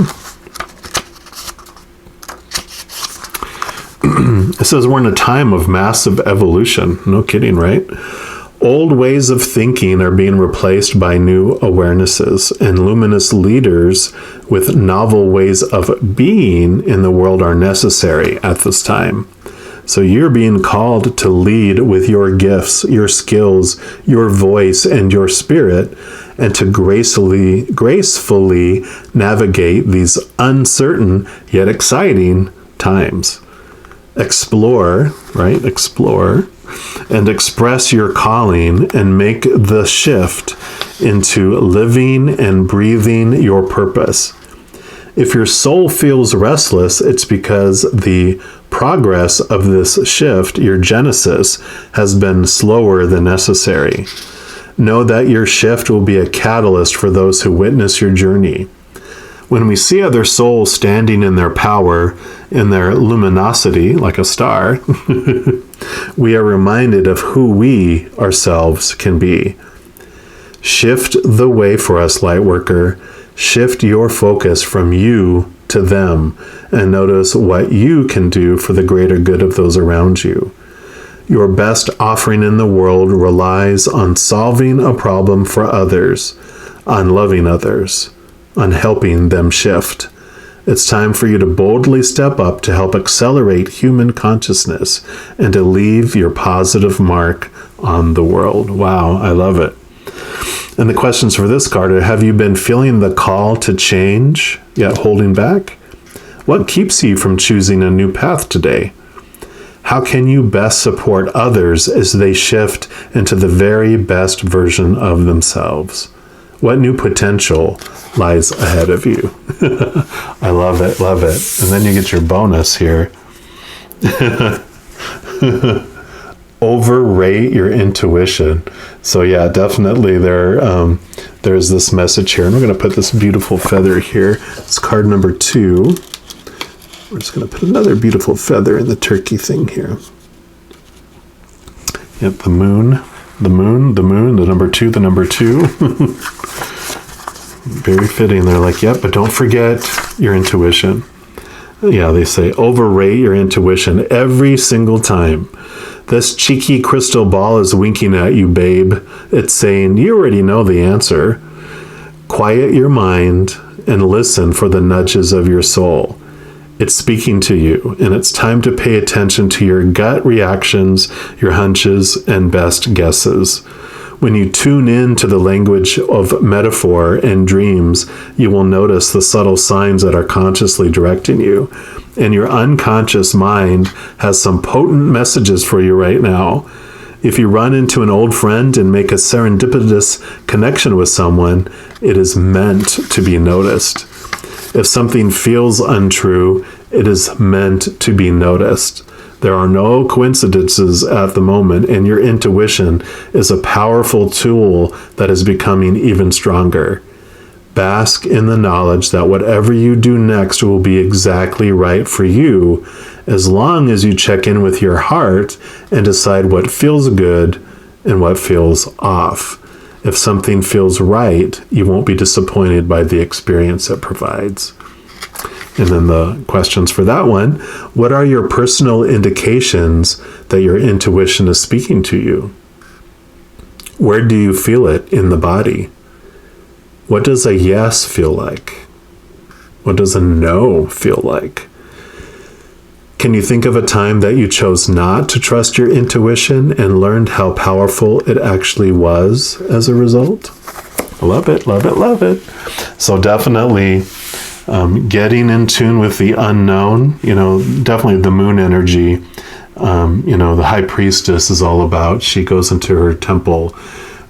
It says we're in a time of massive evolution. No kidding, right? Old ways of thinking are being replaced by new awarenesses, and luminous leaders with novel ways of being in the world are necessary at this time. So you're being called to lead with your gifts, your skills, your voice, and your spirit, and to gracefully navigate these uncertain yet exciting times. Explore, right? Explore and express your calling and make the shift into living and breathing your purpose. If your soul feels restless, it's because the progress of this shift, your genesis, has been slower than necessary. Know that your shift will be a catalyst for those who witness your journey. When we see other souls standing in their power, in their luminosity, like a star, we are reminded of who we ourselves can be. Shift the way for us, Lightworker. Shift your focus from you to them, and notice what you can do for the greater good of those around you. Your best offering in the world relies on solving a problem for others, on loving others, on helping them shift. It's time for you to boldly step up to help accelerate human consciousness and to leave your positive mark on the world. Wow, I love it. And the questions for this card are, have you been feeling the call to change, yet holding back? What keeps you from choosing a new path today? How can you best support others as they shift into the very best version of themselves? What new potential lies ahead of you? I love it, love it. And then you get your bonus here. Overrate your intuition. So yeah, definitely there's this message here. And we're going to put this beautiful feather here. It's card number 2. We're just going to put another beautiful feather in the turkey thing here. Yep, the moon, the number 2, the number 2. Very fitting. They're like, yep, but don't forget your intuition. Yeah, they say overrate your intuition every single time. This cheeky crystal ball is winking at you, babe. It's saying, you already know the answer. Quiet your mind and listen for the nudges of your soul. It's speaking to you, and it's time to pay attention to your gut reactions, your hunches, and best guesses. When you tune in to the language of metaphor and dreams, you will notice the subtle signs that are consciously directing you. And your unconscious mind has some potent messages for you right now. If you run into an old friend and make a serendipitous connection with someone, it is meant to be noticed. If something feels untrue, it is meant to be noticed. There are no coincidences at the moment, and your intuition is a powerful tool that is becoming even stronger. Bask in the knowledge that whatever you do next will be exactly right for you, as long as you check in with your heart and decide what feels good and what feels off. If something feels right, you won't be disappointed by the experience it provides. And then the questions for that one: what are your personal indications that your intuition is speaking to you? Where do you feel it in the body? What does a yes feel like? What does a no feel like? Can you think of a time that you chose not to trust your intuition and learned how powerful it actually was as a result? Love it, love it, love it. So definitely getting in tune with the unknown, definitely the moon energy, the high priestess is all about. She goes into her temple,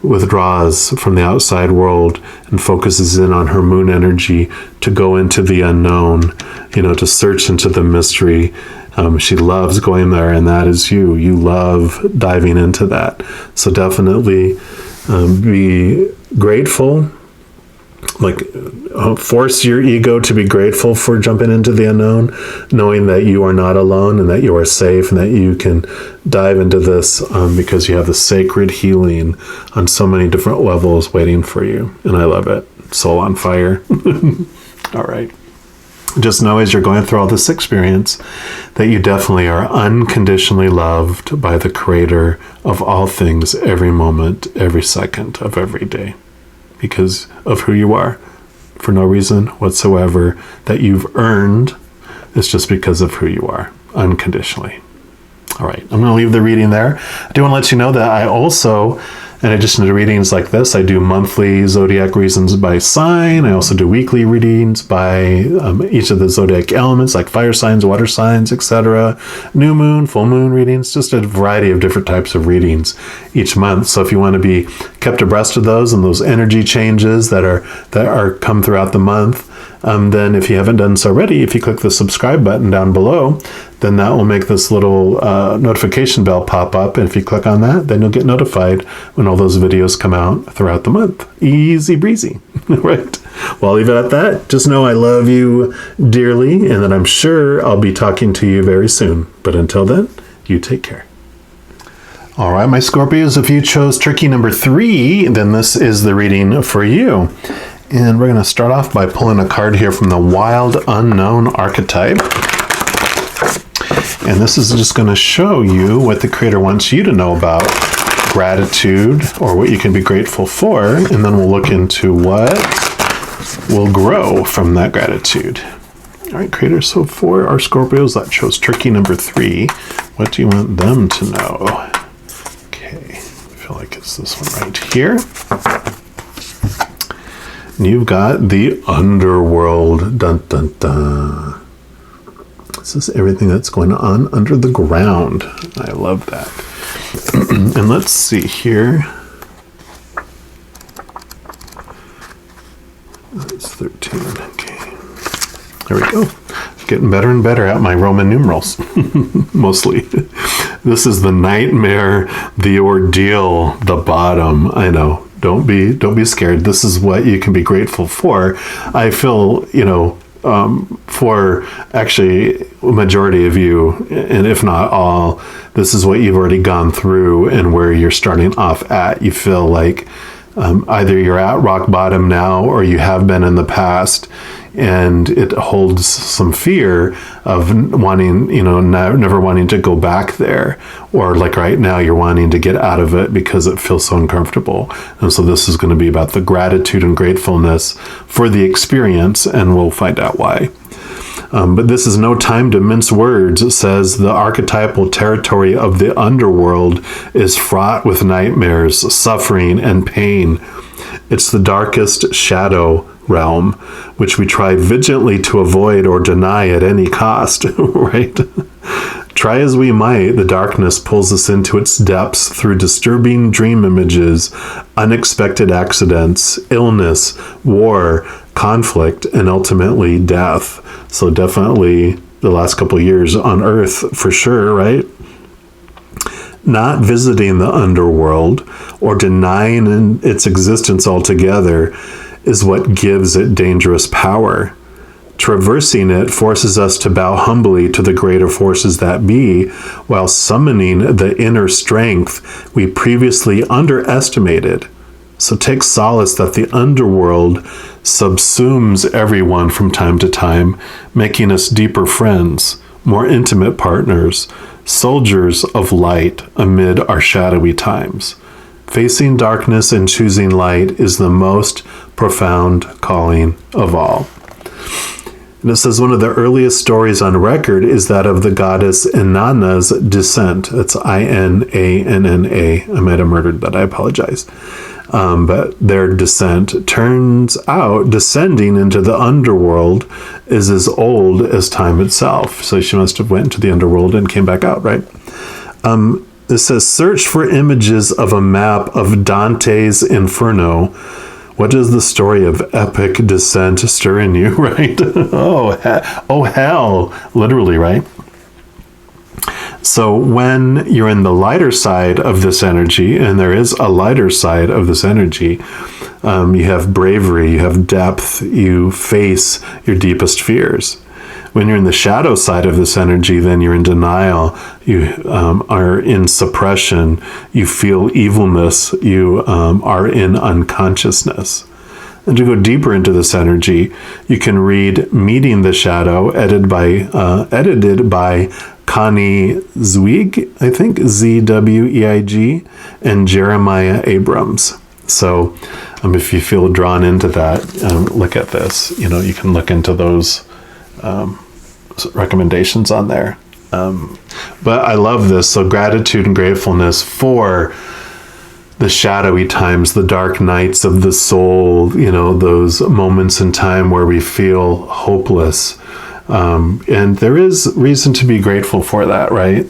withdraws from the outside world and focuses in on her moon energy to go into the unknown, to search into the mystery. She loves going there, and that is you. You love diving into that. So definitely be grateful. Force your ego to be grateful for jumping into the unknown, knowing that you are not alone and that you are safe and that you can dive into this because you have the sacred healing on so many different levels waiting for you. And I love it. Soul on fire. All right. Just know as you're going through all this experience that you definitely are unconditionally loved by the Creator of all things, every moment, every second of every day, because of who you are, for no reason whatsoever that you've earned. It's just because of who you are, unconditionally. All right, I'm going to leave the reading there. I do want to let you know that I also, in addition to readings like this, I do monthly zodiac readings by sign. I also do weekly readings by each of the zodiac elements, like fire signs, water signs, etc. New moon, full moon readings, just a variety of different types of readings each month. So if you want to be kept abreast of those and those energy changes that are come throughout the month, then if you haven't done so already, if you click the subscribe button down below, then that will make this little notification bell pop up. And if you click on that, then you'll get notified when all those videos come out throughout the month. Easy breezy, right? Well, I'll leave it at that. Just know I love you dearly and that I'm sure I'll be talking to you very soon. But until then, you take care. All right, my Scorpios, if you chose tricky number 3, then this is the reading for you. And we're going to start off by pulling a card here from the Wild Unknown archetype. And this is just going to show you what the Creator wants you to know about gratitude, or what you can be grateful for. And then we'll look into what will grow from that gratitude. All right, Creator, so for our Scorpios that chose tricky number 3, what do you want them to know? Okay, I feel like it's this one right here. You've got the underworld. Dun, dun, dun. This is everything that's going on under the ground. I love that. And let's see here. That's 13. Okay. There we go. Getting better and better at my Roman numerals. Mostly. This is the nightmare, the ordeal, the bottom. I know. Don't be scared. This is what you can be grateful for. I feel, for actually a majority of you, and if not all, this is what you've already gone through and where you're starting off at. You feel like either you're at rock bottom now or you have been in the past, and it holds some fear of wanting, never wanting to go back there, or like right now you're wanting to get out of it because it feels so uncomfortable. And so this is going to be about the gratitude and gratefulness for the experience, and we'll find out why. But this is no time to mince words. It says the archetypal territory of the underworld is fraught with nightmares, suffering, and pain. It's the darkest shadow realm, which we try vigilantly to avoid or deny at any cost, right? Try as we might, the darkness pulls us into its depths through disturbing dream images, unexpected accidents, illness, war, conflict, and ultimately death. So definitely the last couple of years on Earth for sure, right? Not visiting the underworld or denying its existence altogether is what gives it dangerous power. Traversing it forces us to bow humbly to the greater forces that be, while summoning the inner strength we previously underestimated. So take solace that the underworld subsumes everyone from time to time, making us deeper friends, more intimate partners, soldiers of light amid our shadowy times. Facing darkness and choosing light is the most profound calling of all. And it says one of the earliest stories on record is that of the goddess Inanna's descent. It's Inanna. I might have murdered that. I apologize. But their descent turns out descending into the underworld is as old as time itself. So she must have went into the underworld and came back out, right? It says, search for images of a map of Dante's Inferno. What does the story of epic descent stir in you, right? Oh, hell, literally, right? So when you're in the lighter side of this energy, and there is a lighter side of this energy, you have bravery, you have depth, you face your deepest fears. When you're in the shadow side of this energy, then you're in denial, you are in suppression, you feel evilness, you are in unconsciousness. And to go deeper into this energy, you can read Meeting the Shadow, edited by Connie Zweig, I think, Z-W-E-I-G, and Jeremiah Abrams. So if you feel drawn into that, look at this. You can look into those recommendations on there. But I love this. So gratitude and gratefulness for the shadowy times, the dark nights of the soul, those moments in time where we feel hopeless. And there is reason to be grateful for that, right?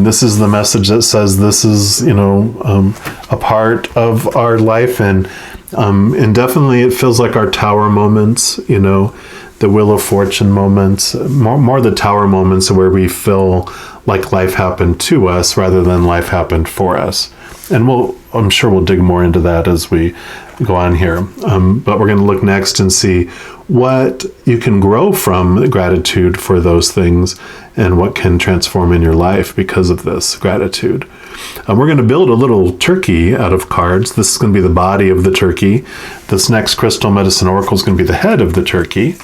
This is the message that says this is, a part of our life. And definitely it feels like our tower moments, the Wheel of Fortune moments, more the tower moments where we feel like life happened to us rather than life happened for us. And I'm sure we'll dig more into that as we go on here. But we're going to look next and see what you can grow from gratitude for those things and what can transform in your life because of this gratitude. We're going to build a little turkey out of cards. This is going to be the body of the turkey. This next crystal medicine oracle is going to be the head of the turkey.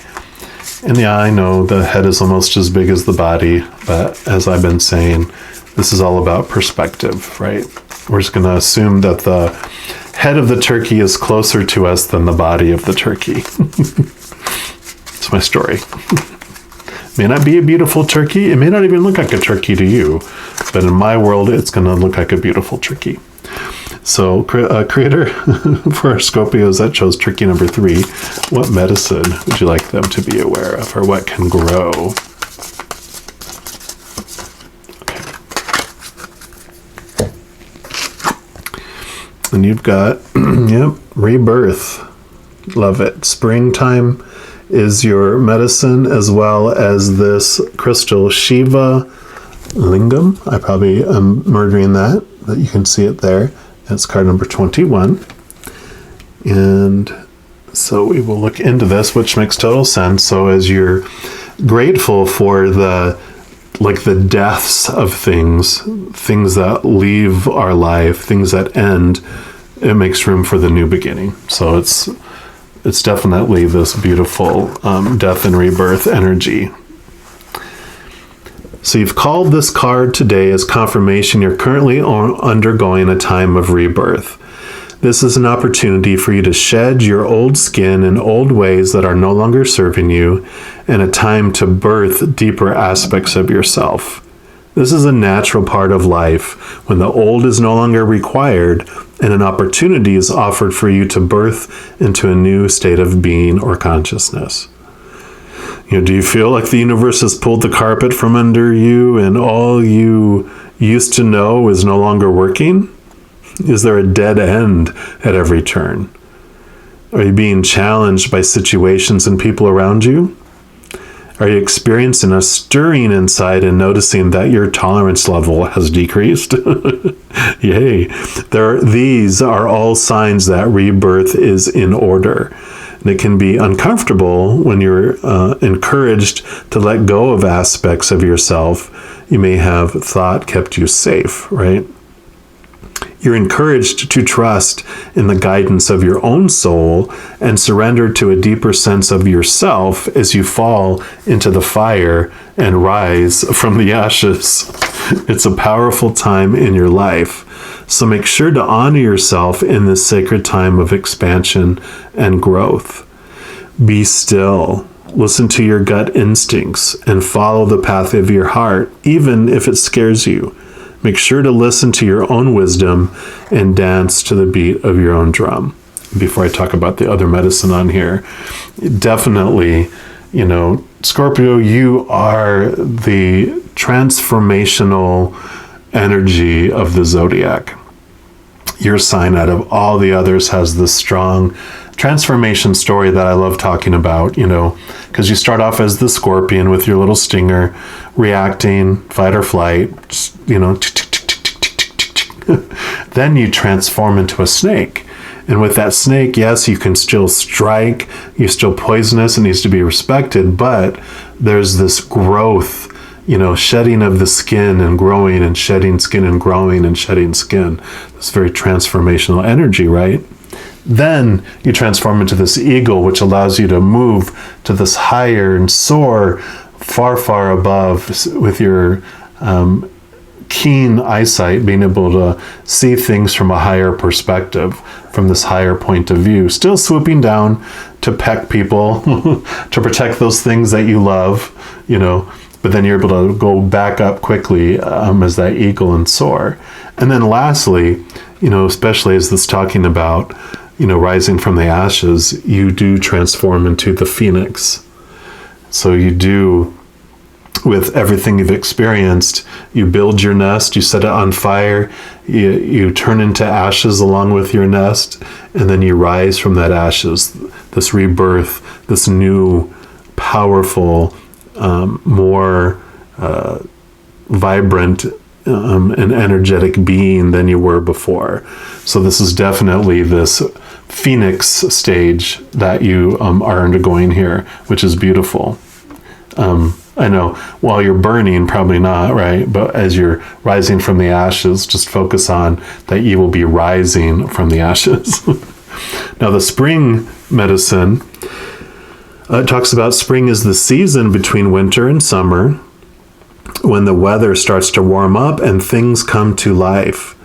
And yeah, I know the head is almost as big as the body, but as I've been saying, this is all about perspective, right? We're just going to assume that the head of the turkey is closer to us than the body of the turkey. It's my story. It may not be a beautiful turkey. It may not even look like a turkey to you, but in my world, it's going to look like a beautiful turkey. So, creator, for our Scorpios that chose turkey number 3, what medicine would you like them to be aware of, or what can grow? Okay. And you've got, rebirth. Love it. Springtime is your medicine, as well as this crystal Shiva Lingam. I probably am murdering that, but you can see it there. That's card number 21. And so we will look into this, which makes total sense. So as you're grateful for the deaths of things that leave our life, things that end, it makes room for the new beginning. So it's definitely this beautiful death and rebirth energy. So you've called this card today as confirmation you're currently undergoing a time of rebirth. This is an opportunity for you to shed your old skin and old ways that are no longer serving you, and a time to birth deeper aspects of yourself. This is a natural part of life when the old is no longer required and an opportunity is offered for you to birth into a new state of being or consciousness. Do you feel like the universe has pulled the carpet from under you and all you used to know is no longer working? Is there a dead end at every turn? Are you being challenged by situations and people around you? Are you experiencing a stirring inside and noticing that your tolerance level has decreased? Yay. These are all signs that rebirth is in order. And it can be uncomfortable when you're encouraged to let go of aspects of yourself you may have thought kept you safe, right? You're encouraged to trust in the guidance of your own soul and surrender to a deeper sense of yourself as you fall into the fire and rise from the ashes. It's a powerful time in your life. So make sure to honor yourself in this sacred time of expansion and growth. Be still. Listen to your gut instincts and follow the path of your heart, even if it scares you. Make sure to listen to your own wisdom and dance to the beat of your own drum. Before I talk about the other medicine on here, definitely, Scorpio, you are the transformational energy of the zodiac. Your sign out of all the others has this strong transformation story that I love talking about, because you start off as the scorpion with your little stinger, reacting, fight or flight, then you transform into a snake. And with that snake, yes, you can still strike, you're still poisonous, it needs to be respected, but there's this growth, shedding of the skin and growing and shedding skin and growing and shedding skin. This very transformational energy, right? Then you transform into this eagle, which allows you to move to this higher and soar far, far above with your keen eyesight, being able to see things from a higher perspective, from this higher point of view. Still swooping down to peck people, to protect those things that you love, but then you're able to go back up quickly as that eagle and soar. And then lastly, especially as this talking about, rising from the ashes, you do transform into the phoenix. So you do, with everything you've experienced, you build your nest, you set it on fire, you turn into ashes along with your nest, and then you rise from that ashes, this rebirth, this new, powerful, more vibrant and energetic being than you were before. So this is definitely this phoenix stage that you are undergoing here, which is beautiful. I know while you're burning, probably not, right? But as you're rising from the ashes, just focus on that you will be rising from the ashes. Now, the spring medicine talks about spring is the season between winter and summer, when the weather starts to warm up and things come to life.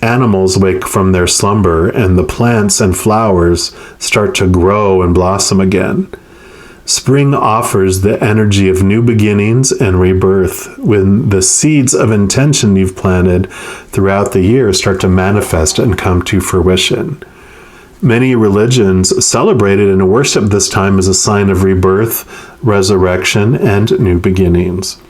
Animals wake from their slumber and the plants and flowers start to grow and blossom again. Spring offers the energy of new beginnings and rebirth, when the seeds of intention you've planted throughout the year start to manifest and come to fruition. Many religions celebrate it and worship this time as a sign of rebirth, resurrection, and new beginnings.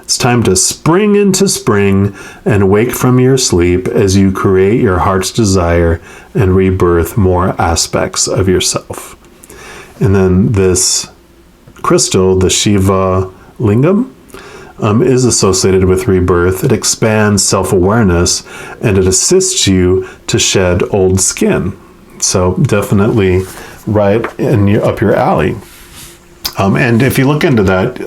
It's time to spring into spring and wake from your sleep as you create your heart's desire and rebirth more aspects of yourself. And then this crystal, the Shiva Lingam, is associated with rebirth. It expands self-awareness and it assists you to shed old skin. So definitely right up your alley. And if you look into that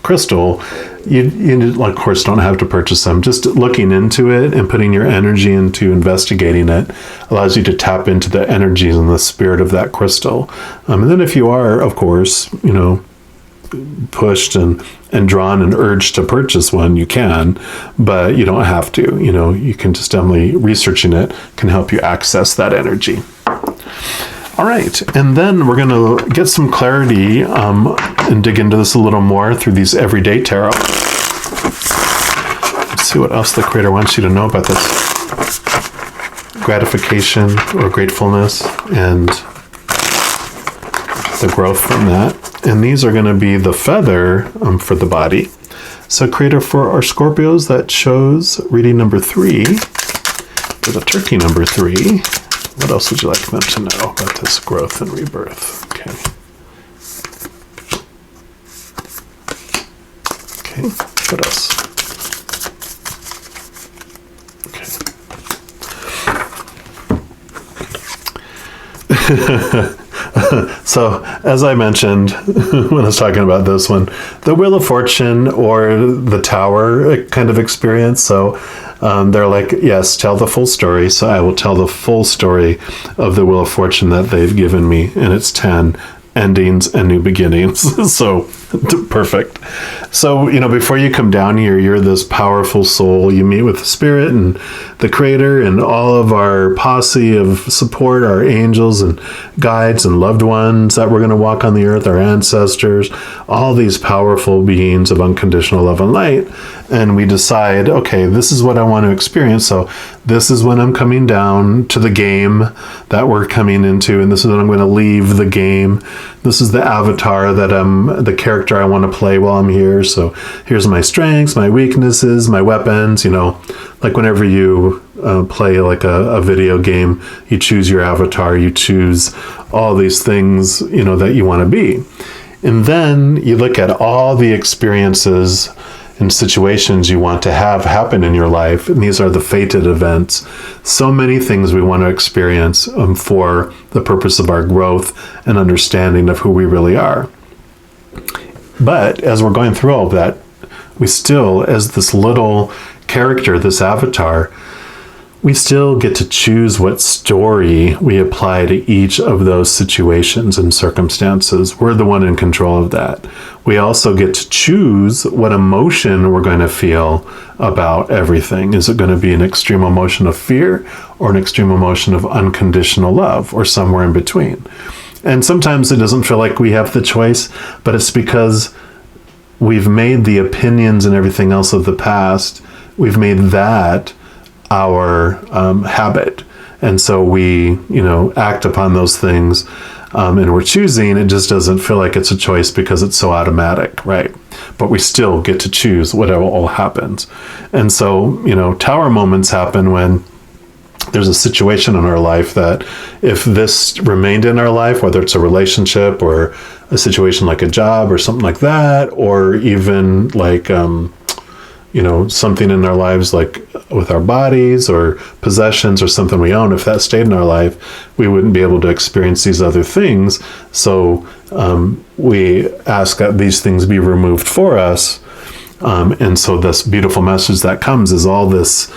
crystal, you of course don't have to purchase them. Just looking into it and putting your energy into investigating it allows you to tap into the energies and the spirit of that crystal. And then if you are, of course, pushed and drawn and urged to purchase one, you can, but you don't have to. You can just definitely, researching it can help you access that energy. All right, and then we're going to get some clarity and dig into this a little more through these everyday tarot. Let's see what else the Creator wants you to know about this gratification or gratefulness and the growth from that. And these are going to be the feather for the body. So creator for our Scorpios, that shows reading number 3 for the turkey number 3. What else would you like them to know about this growth and rebirth? Okay. Okay, what else? Okay. So, as I mentioned when I was talking about this one, the Wheel of Fortune or the Tower kind of experience. So, they're like, yes, tell the full story. So I will tell the full story of the Wheel of Fortune that they've given me, and it's 10 endings and new beginnings. So perfect. So, before you come down here, you're this powerful soul. You meet with the Spirit and the Creator and all of our posse of support, our angels and guides and loved ones that we're going to walk on the earth, our ancestors, all these powerful beings of unconditional love and light. And we decide, okay, this is what I want to experience. So this is when I'm coming down to the game that we're coming into, and this is when I'm going to leave the game. This is the avatar that the character I want to play while I'm here. So here's my strengths, my weaknesses, my weapons. Like whenever you play like a video game, you choose your avatar, you choose all these things, that you want to be. And then you look at all the experiences and situations you want to have happen in your life. And these are the fated events. So many things we want to experience for the purpose of our growth and understanding of who we really are. But as we're going through all of that, we still, as this little character, this avatar, we still get to choose what story we apply to each of those situations and circumstances. We're the one in control of that. We also get to choose what emotion we're going to feel about everything. Is it going to be an extreme emotion of fear or an extreme emotion of unconditional love, or somewhere in between? And sometimes it doesn't feel like we have the choice, but it's because we've made the opinions and everything else of the past, we've made that our habit. And so we, act upon those things, and we're choosing. It just doesn't feel like it's a choice because it's so automatic, right? But we still get to choose whatever all happens. And so, tower moments happen when there's a situation in our life that if this remained in our life, whether it's a relationship or a situation like a job or something like that, or even like, something in our lives like with our bodies or possessions or something we own, if that stayed in our life, we wouldn't be able to experience these other things. So we ask that these things be removed for us. And so this beautiful message that comes is all this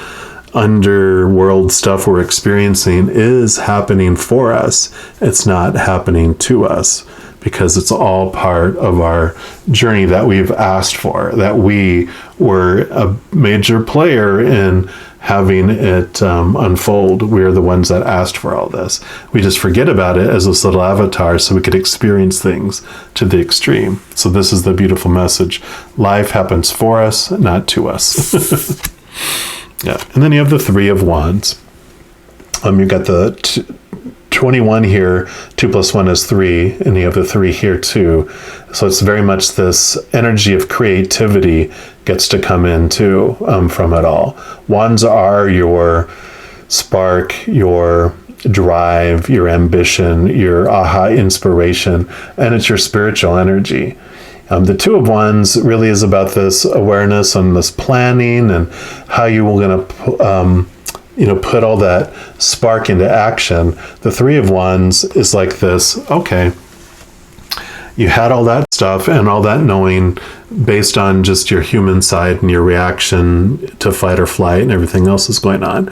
underworld stuff we're experiencing is happening for us. It's not happening to us, because it's all part of our journey that we've asked for, that we were a major player in having it unfold. We're the ones that asked for all this. We just forget about it as this little avatar so we could experience things to the extreme. So this is the beautiful message. Life happens for us, not to us. Yeah. And then you have the Three of Wands. You got the 21 here, 2 + 1 is 3, and you have the 3 here too. So it's very much this energy of creativity gets to come in too from it all. Wands are your spark, your drive, your ambition, your aha inspiration, and it's your spiritual energy. The Two of Wands really is about this awareness and this planning and how you were going to put all that spark into action. The Three of Wands is like this, okay, you had all that stuff and all that knowing based on just your human side and your reaction to fight or flight and everything else that's going on.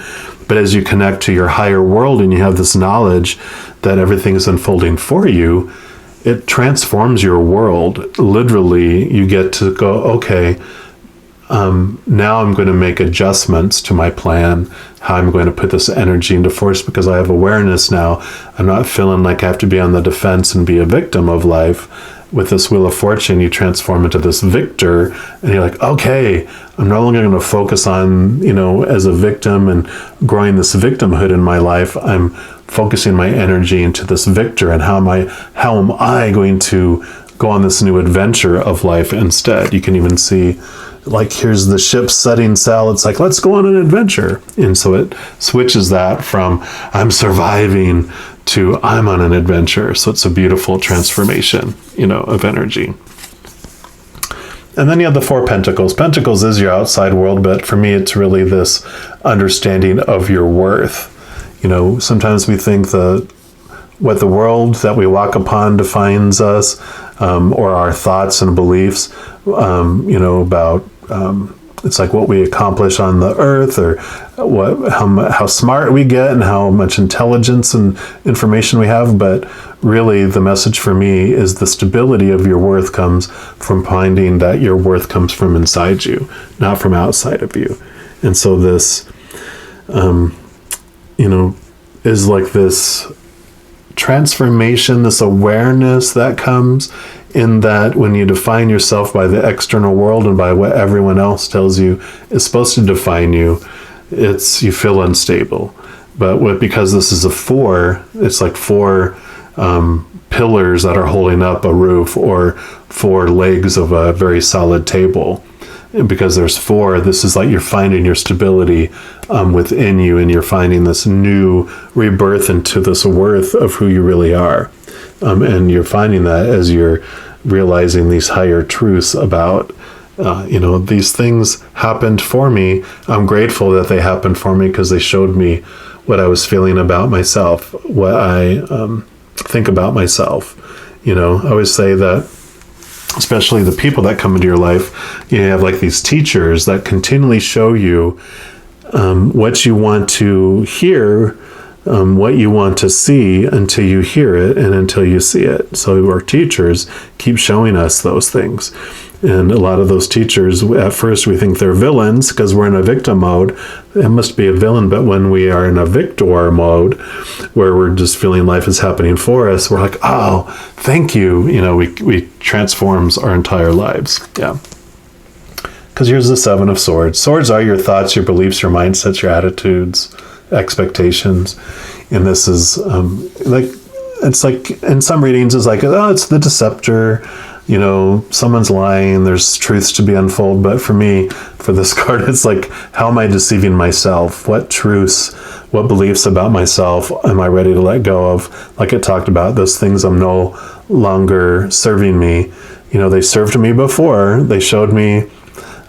But as you connect to your higher world and you have this knowledge that everything is unfolding for you, it transforms your world. Literally, you get to go, okay, now I'm going to make adjustments to my plan, how I'm going to put this energy into force, because I have awareness now. I'm not feeling like I have to be on the defense and be a victim of life. With this Wheel of Fortune, you transform into this victor, and you're like, okay, I'm no longer going to focus on, as a victim and growing this victimhood in my life. I'm focusing my energy into this victor, and how am I going to go on this new adventure of life instead. You can even see, like, here's the ship setting sail. It's like, let's go on an adventure. And so it switches that from I'm surviving to I'm on an adventure. So it's a beautiful transformation, of energy. And then you have the Four Pentacles. Pentacles is your outside world, but for me, it's really this understanding of your worth. Sometimes we think what the world that we walk upon defines us, or our thoughts and beliefs, about it's like what we accomplish on the earth, or how smart we get and how much intelligence and information we have. But really, the message for me is the stability of your worth comes from finding that your worth comes from inside you, not from outside of you. And so this, is like this transformation, this awareness that comes in that when you define yourself by the external world and by what everyone else tells you is supposed to define you, you feel unstable. But because this is a four, it's like four pillars that are holding up a roof, or four legs of a very solid table. And because there's four, this is like you're finding your stability within you, and you're finding this new rebirth into this worth of who you really are. And you're finding that as you're realizing these higher truths about, these things happened for me. I'm grateful that they happened for me because they showed me what I was feeling about myself, what I think about myself. I always say that, especially the people that come into your life, you have like these teachers that continually show you what you want to hear, what you want to see until you hear it and until you see it. So our teachers keep showing us those things. And a lot of those teachers, at first we think they're villains because we're in a victim mode. It must be a villain, but when we are in a victor mode, where we're just feeling life is happening for us, we're like, oh, thank you. We transforms our entire lives. Yeah. Because here's the Seven of Swords. Swords are your thoughts, your beliefs, your mindsets, your attitudes, expectations. And this is it's like in some readings it's like, oh, it's the deceptor, someone's lying, there's truths to be unfolded. But for me, for this card, it's like, how am I deceiving myself? What truths, what beliefs about myself am I ready to let go of? Like it talked about, those things I'm no longer serving me. They served me before. They showed me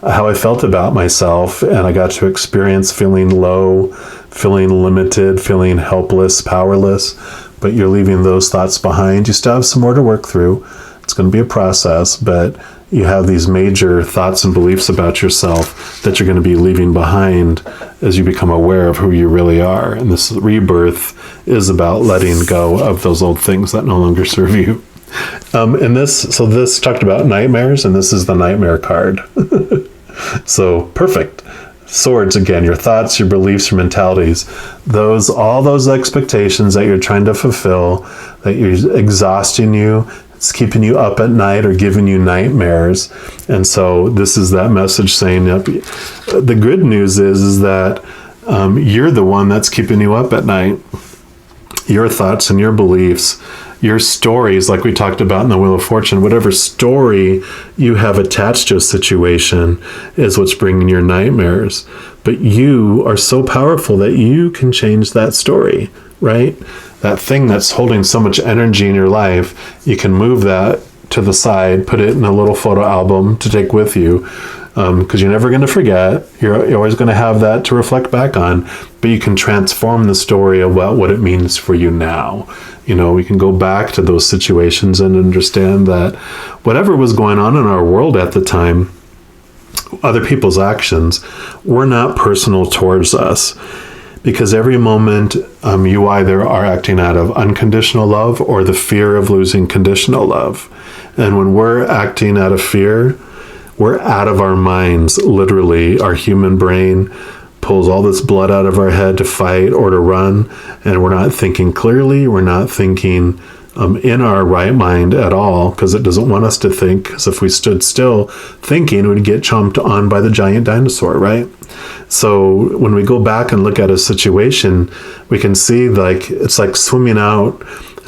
how I felt about myself, and I got to experience feeling low, feeling limited, feeling helpless, powerless. But you're leaving those thoughts behind. You still have some more to work through. It's going to be a process, but you have these major thoughts and beliefs about yourself that you're going to be leaving behind as you become aware of who you really are. And this rebirth is about letting go of those old things that no longer serve you. And this talked about nightmares, and this is the nightmare card. So perfect. Swords, again, your thoughts, your beliefs, your mentalities, all those expectations that you're trying to fulfill, that you're exhausting you, it's keeping you up at night or giving you nightmares. And so this is that message saying, the good news is that you're the one that's keeping you up at night. Your thoughts and your beliefs, your stories, like we talked about in the Wheel of Fortune, whatever story you have attached to a situation is what's bringing your nightmares. But you are so powerful that you can change that story, right? That thing that's holding so much energy in your life, you can move that to the side, put it in a little photo album to take with you, because you're never going to forget. You're always going to have that to reflect back on, but you can transform the story about what it means for you now. We can go back to those situations and understand that whatever was going on in our world at the time, other people's actions were not personal towards us. Because every moment you either are acting out of unconditional love or the fear of losing conditional love. And when we're acting out of fear, we're out of our minds, literally. Our human brain pulls all this blood out of our head to fight or to run, and we're not thinking clearly. We're not thinking in our right mind at all, because it doesn't want us to think. Because if we stood still thinking, we'd get chomped on by the giant dinosaur, right? So when we go back and look at a situation, we can see it's like swimming out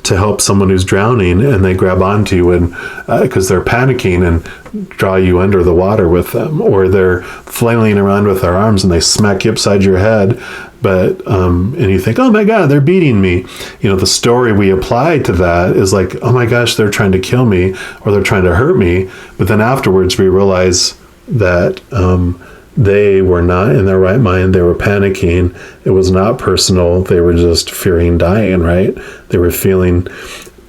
to help someone who's drowning, and they grab onto you and because they're panicking and draw you under the water with them, or they're flailing around with their arms and they smack you upside your head, but and you think, oh my God, they're beating me. The story we apply to that is like, oh my gosh, they're trying to kill me or they're trying to hurt me. But then afterwards we realize that they were not in their right mind. They were panicking. It was not personal. They were just fearing dying, right? They were feeling,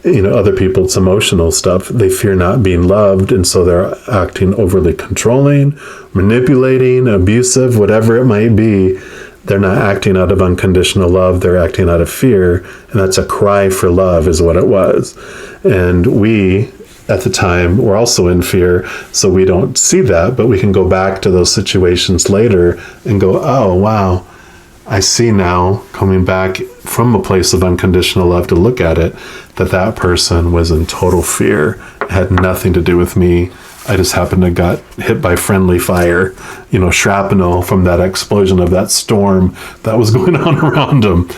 other people's emotional stuff. They fear not being loved, and so they're acting overly controlling, manipulating, abusive, whatever it might be. They're not acting out of unconditional love. They're acting out of fear, and that's a cry for love is what it was. And we, at the time, were also in fear, so we don't see that, but we can go back to those situations later and go, oh, wow, I see now, coming back from a place of unconditional love to look at it, that person was in total fear. It had nothing to do with me. I just happened to got hit by friendly fire, shrapnel from that explosion of that storm that was going on around them.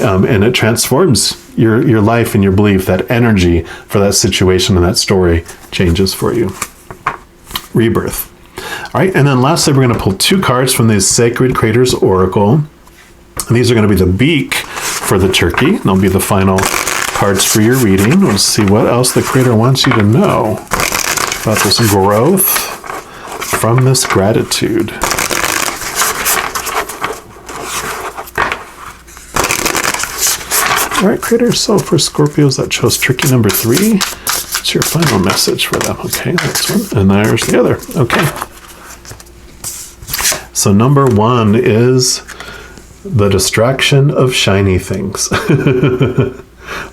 And it transforms your life and your belief. That energy for that situation and that story changes for you. Rebirth. All right, and then lastly, we're going to pull 2 cards from the Sacred Creator's Oracle. And these are going to be the beak for the turkey. And they'll be the final cards for your reading. We'll see what else the Creator wants you to know about this growth from this gratitude. All right, Creator, so for Scorpios that chose turkey number 3, what's your final message for them? Okay, that's one, and there's the other. Okay. So number 1 is the distraction of shiny things.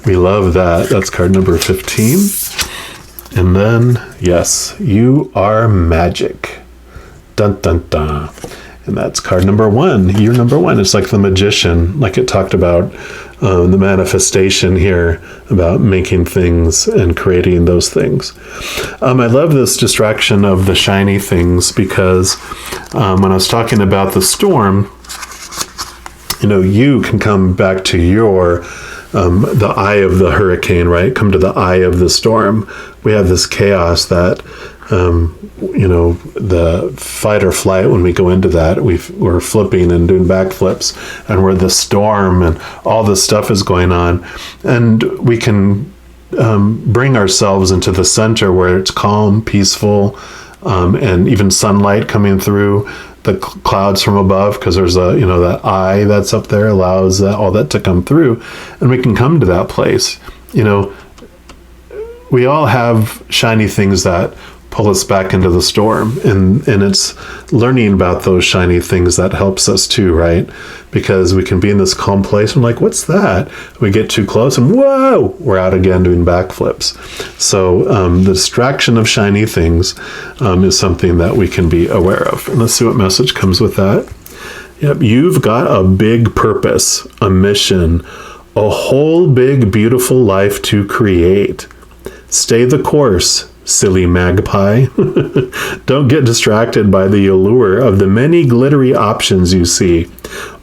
We love that. That's card number 15. And then, yes, you are magic. Dun, dun, dun. And that's card number 1. You're number 1. It's like the magician, like it talked about the manifestation here, about making things and creating those things. I love this distraction of the shiny things because when I was talking about the storm, you can come back to your the eye of the hurricane, right? Come to the eye of the storm. We have this chaos that, the fight or flight, when we go into that, we're flipping and doing backflips, and we're the storm and all this stuff is going on. And we can bring ourselves into the center where it's calm, peaceful, and even sunlight coming through the clouds from above, because there's that eye that's up there allows all that to come through, and we can come to that place. We all have shiny things that pull us back into the storm, and it's learning about those shiny things that helps us too, right? Because we can be in this calm place and like, what's that? We get too close and whoa, we're out again doing backflips. So the distraction of shiny things is something that we can be aware of. And let's see what message comes with that. Yep, you've got a big purpose, a mission, a whole big beautiful life to create. Stay the course, silly magpie. Don't get distracted by the allure of the many glittery options you see,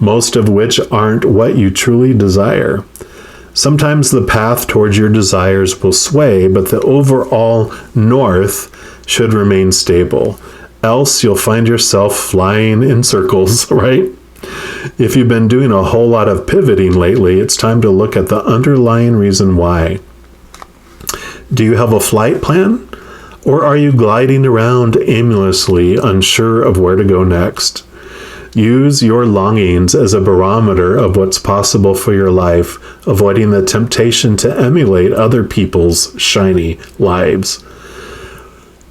most of which aren't what you truly desire. Sometimes the path towards your desires will sway, but the overall north should remain stable. Else you'll find yourself flying in circles, right? If you've been doing a whole lot of pivoting lately, it's time to look at the underlying reason why. Do you have a flight plan? Or are you gliding around aimlessly, unsure of where to go next? Use your longings as a barometer of what's possible for your life, avoiding the temptation to emulate other people's shiny lives.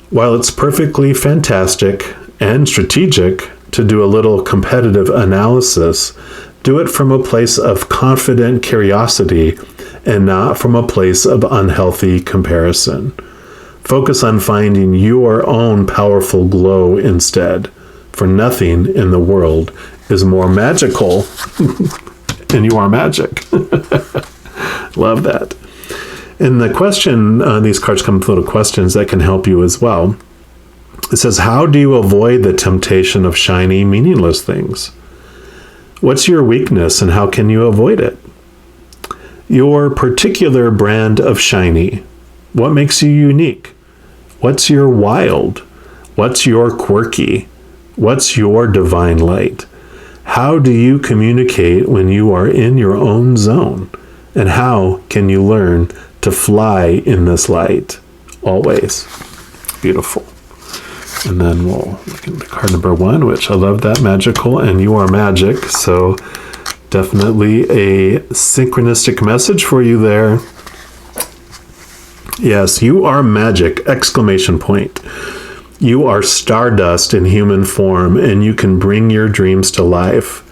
While it's perfectly fantastic and strategic to do a little competitive analysis, do it from a place of confident curiosity and not from a place of unhealthy comparison. Focus on finding your own powerful glow instead, for nothing in the world is more magical, and you are magic. Love that. And the question, these cards come with little questions that can help you as well. It says, how do you avoid the temptation of shiny, meaningless things? What's your weakness and how can you avoid it? your particular brand of shiny? What makes you unique? What's your wild? What's your quirky? What's your divine light? How do you communicate when you are in your own zone? And how can you learn to fly in this light? Always. Beautiful. And then we'll look into card number 1, which I love that, magical, and you are magic. So definitely a synchronistic message for you there. Yes, you are magic, exclamation point. You are stardust in human form, and you can bring your dreams to life.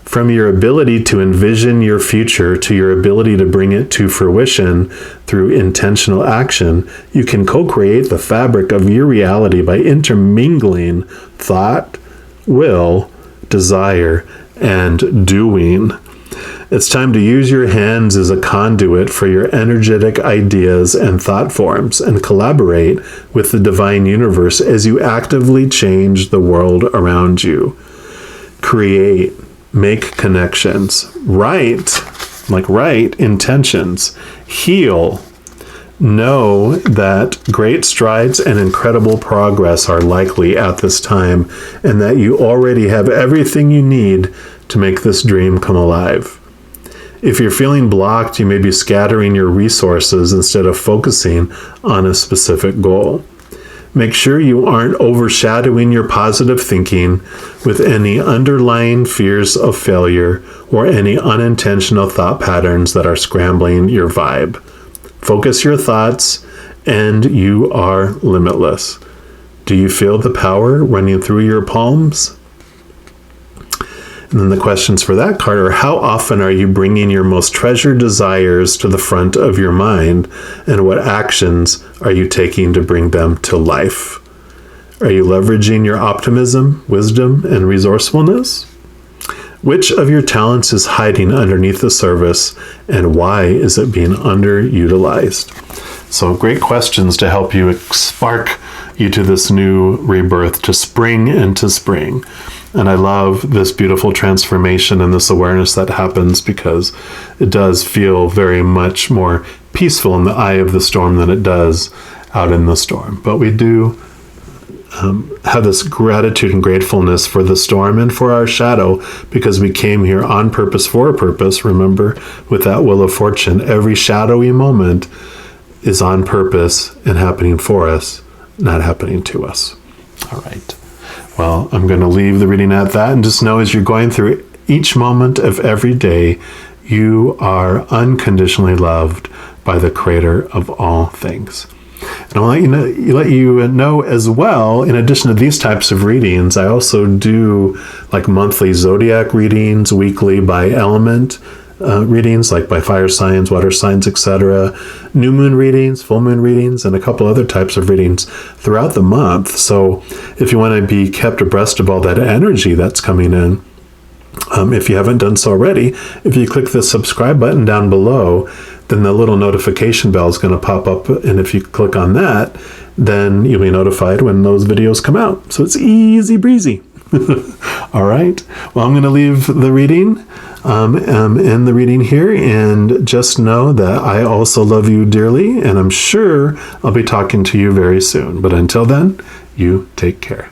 From your ability to envision your future to your ability to bring it to fruition through intentional action, you can co-create the fabric of your reality by intermingling thought, will, desire, and doing. It's time to use your hands as a conduit for your energetic ideas and thought forms, and collaborate with the divine universe as you actively change the world around you. Create, make connections, write intentions, heal. Know that great strides and incredible progress are likely at this time, and that you already have everything you need to make this dream come alive. If you're feeling blocked, you may be scattering your resources instead of focusing on a specific goal. Make sure you aren't overshadowing your positive thinking with any underlying fears of failure or any unintentional thought patterns that are scrambling your vibe. Focus your thoughts, and you are limitless. Do you feel the power running through your palms? And then the questions for that card are, how often are you bringing your most treasured desires to the front of your mind, and what actions are you taking to bring them to life? Are you leveraging your optimism, wisdom, and resourcefulness? Which of your talents is hiding underneath the surface, and why is it being underutilized? So great questions to help you spark you to this new rebirth, to spring into spring. And I love this beautiful transformation and this awareness that happens, because it does feel very much more peaceful in the eye of the storm than it does out in the storm. But we do have this gratitude and gratefulness for the storm and for our shadow, because we came here on purpose for a purpose. Remember, with that wheel of fortune, every shadowy moment is on purpose and happening for us, not happening to us. All right. Well, I'm going to leave the reading at that, and just know as you're going through each moment of every day, you are unconditionally loved by the Creator of all things. And I'll let you know as well, in addition to these types of readings, I also do like monthly zodiac readings, weekly by element readings, like by fire signs, water signs, etc., new moon readings, full moon readings, and a couple other types of readings throughout the month. So if you want to be kept abreast of all that energy that's coming in, if you haven't done so already, if you click the subscribe button down below, then the little notification bell is going to pop up, and if you click on that, then you'll be notified when those videos come out. So it's easy breezy. All right. Well, I'm going to leave the reading, end the reading here, and just know that I also love you dearly, and I'm sure I'll be talking to you very soon. But until then, you take care.